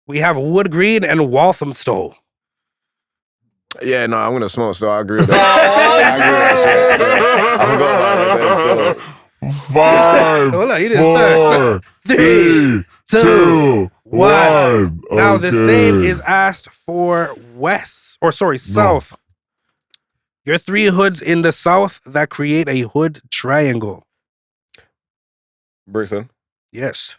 We have Wood Green and Walthamstow. Yeah, no, I'm gonna smoke. So I agree with that. I agree with that shit. I forgot about that. 5, Hold on, you didn't start. 4, 3, 2, 1. Now the same Okay. is asked for south. Your 3 hoods in the south that create a hood triangle. Brixton. Yes.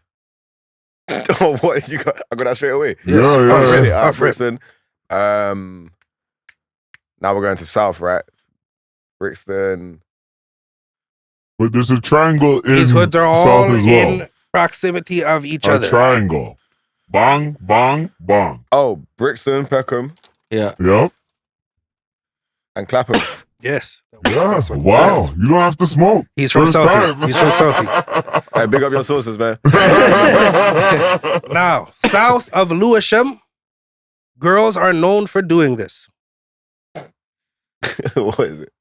Oh, what you got? I got that straight away. Yes. Yeah, yeah, Off yeah. rip, Shit, off rip. Brixton. Now we're going to south, right? Brixton. But there's a triangle in These hoods are south all as well. in proximity of each A other. triangle. Bong, bong, bong. Oh, Brixton, Peckham, Yeah. Yep. and Clapham. Yes. Yeah. That's what- Wow. yes. You don't have to smoke. He's from First Southie. time. He's from Southie. Hey, big up your sources, man. Now, south of Lewisham, girls are known for doing this. What is it?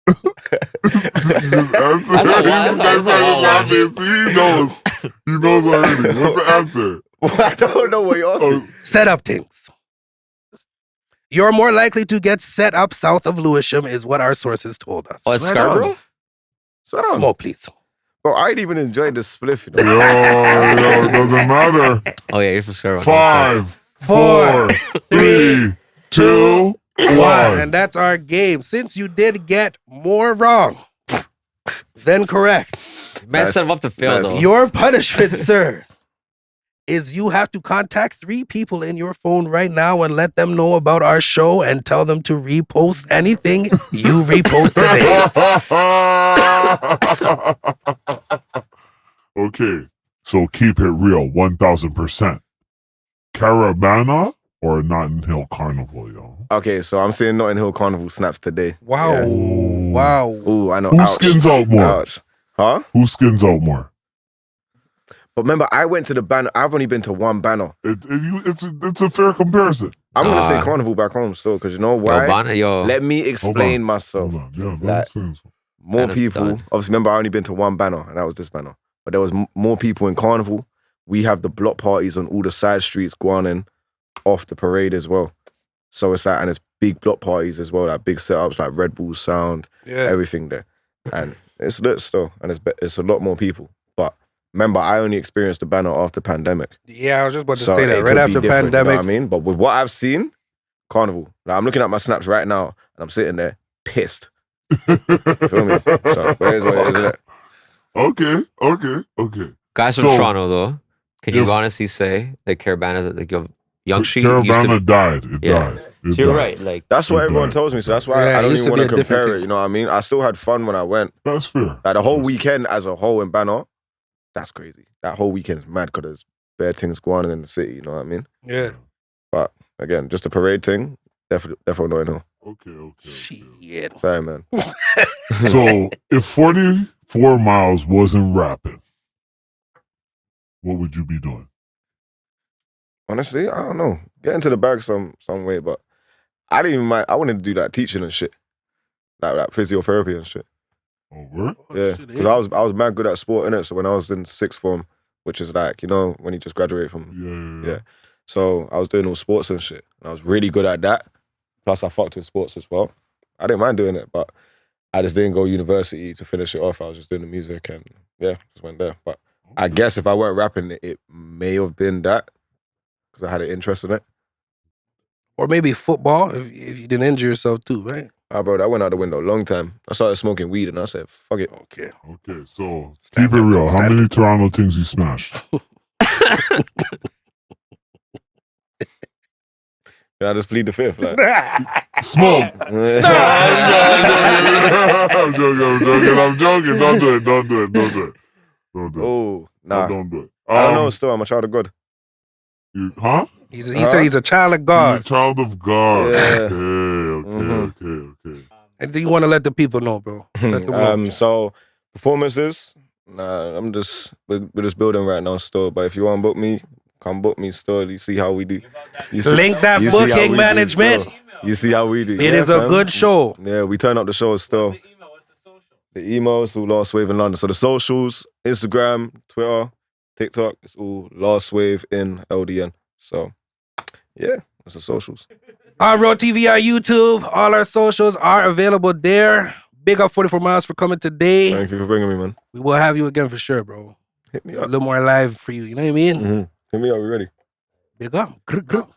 Just answer. That's a wild- This guy's that's a wild laughing. See, he knows. He knows already. What's the answer? I don't know what you're asking. Oh, Set up things. You're more likely to get set up south of Lewisham, is what our sources told us. Oh, it's Swear down. Scarborough? Swear down. Smoke, please. Bro, I ain't even enjoyed the spliff, you know. yo, it doesn't matter. Oh, yeah, you're from Scarborough. 5, 4, 3, 2, 1. And that's our game. Since you did get more wrong than correct, Man set him up to fail, that's- though. your punishment, sir, is you have to contact 3 people in your phone right now and let them know about our show and tell them to repost anything you repost today. Okay, so keep it real, 1000%. Caravana or Notting Hill Carnival, yo? Okay, so I'm seeing Notting Hill Carnival snaps today. Wow. Yeah. Wow. Ooh, I know. Who Ouch. skins out more? Ouch. Huh? Who skins out more? But remember, I went to the banner. I've only been to one banner. It's a fair comparison. I'm going to say Nah. Carnival back home still, because you know Yo, why? Yo, Let me explain on. myself. Hold on. Yeah, Like, that's sense. More Banner's people. done. Obviously, remember, I only been to one banner, and that was this banner. But there was more people in Carnival. We have the block parties on all the side streets going in off the parade as well. So it's like, and it's big block parties as well, like big setups, like Red Bull sound, Yeah. everything there. And it's lit still, and it's a lot more people. But remember, I only experienced the banner after pandemic. Yeah, I was just about to So say it that. could Right be after different, pandemic. you know what I mean? But with what I've seen, Carnival. Like, I'm looking at my snaps right now, and I'm sitting there pissed. Feel me? So, but it is what it is, isn't it? Okay. guys from So, Toronto, though, can you if- honestly say that Caravana is like your young street? used to Caravana be- died. It Yeah. died. It So you're died. right. Like, That's what It everyone died. tells me. So that's why Yeah, I it don't used even to be want to a different compare it. thing. You know what I mean? I still had fun when I went. That's fair. Like the whole weekend as a whole in Banner, that's crazy. That whole weekend is mad because there's bare things going on in the city. You know what I mean? Yeah. But again, just a parade thing, definitely not enough. Okay. Shit. Sorry, man. So if 44 Miles wasn't rapping, what would you be doing? Honestly, I don't know. Get into the bag some way, but I didn't even mind. I wanted to do that teaching and shit, like physiotherapy and shit. Oh, word? Yeah, because I was mad good at sport, innit? So when I was in sixth form, which is like, you know, when you just graduate from, Yeah. Yeah. So I was doing all sports and shit. And I was really good at that. Plus I fucked with sports as well. I didn't mind doing it, but I just didn't go university to finish it off. I was just doing the music and yeah, just went there. But I guess if I weren't rapping, it may have been that because I had an interest in it. Or maybe football if you didn't injure yourself too, right? Ah, bro, that went out the window a long time. I started smoking weed and I said, fuck it. Okay. Okay, so Stand keep it up, real. How stand many Toronto things you smashed? And I just plead the fifth. Like, Smoke. I'm joking. Don't do it. oh, nah. Don't do it. I don't know still. I'm a child of God. Huh? He said he's a child of You're a God. child of God. Yeah. Okay. Anything you want to let the people know, bro? Let them know. So performances, nah, we're just building right now still. But if you want to book me, come book me still. You see how we do. You see, Link that you see how we booking do management. still. You see how we do. It is a fam. good show. Yeah, we turn up the shows still. The emails, all Last Wave in London. So the socials, Instagram, Twitter, TikTok, it's all Last Wave in LDN. So yeah, that's the socials. Our Road TV, our YouTube, all our socials are available there. Big up 44 Miles for coming today. Thank you for bringing me, man. We will have you again for sure, bro. Hit me A up. little more live for you. You know what I mean? Hit me up, we ready. Big up. Grr, grr.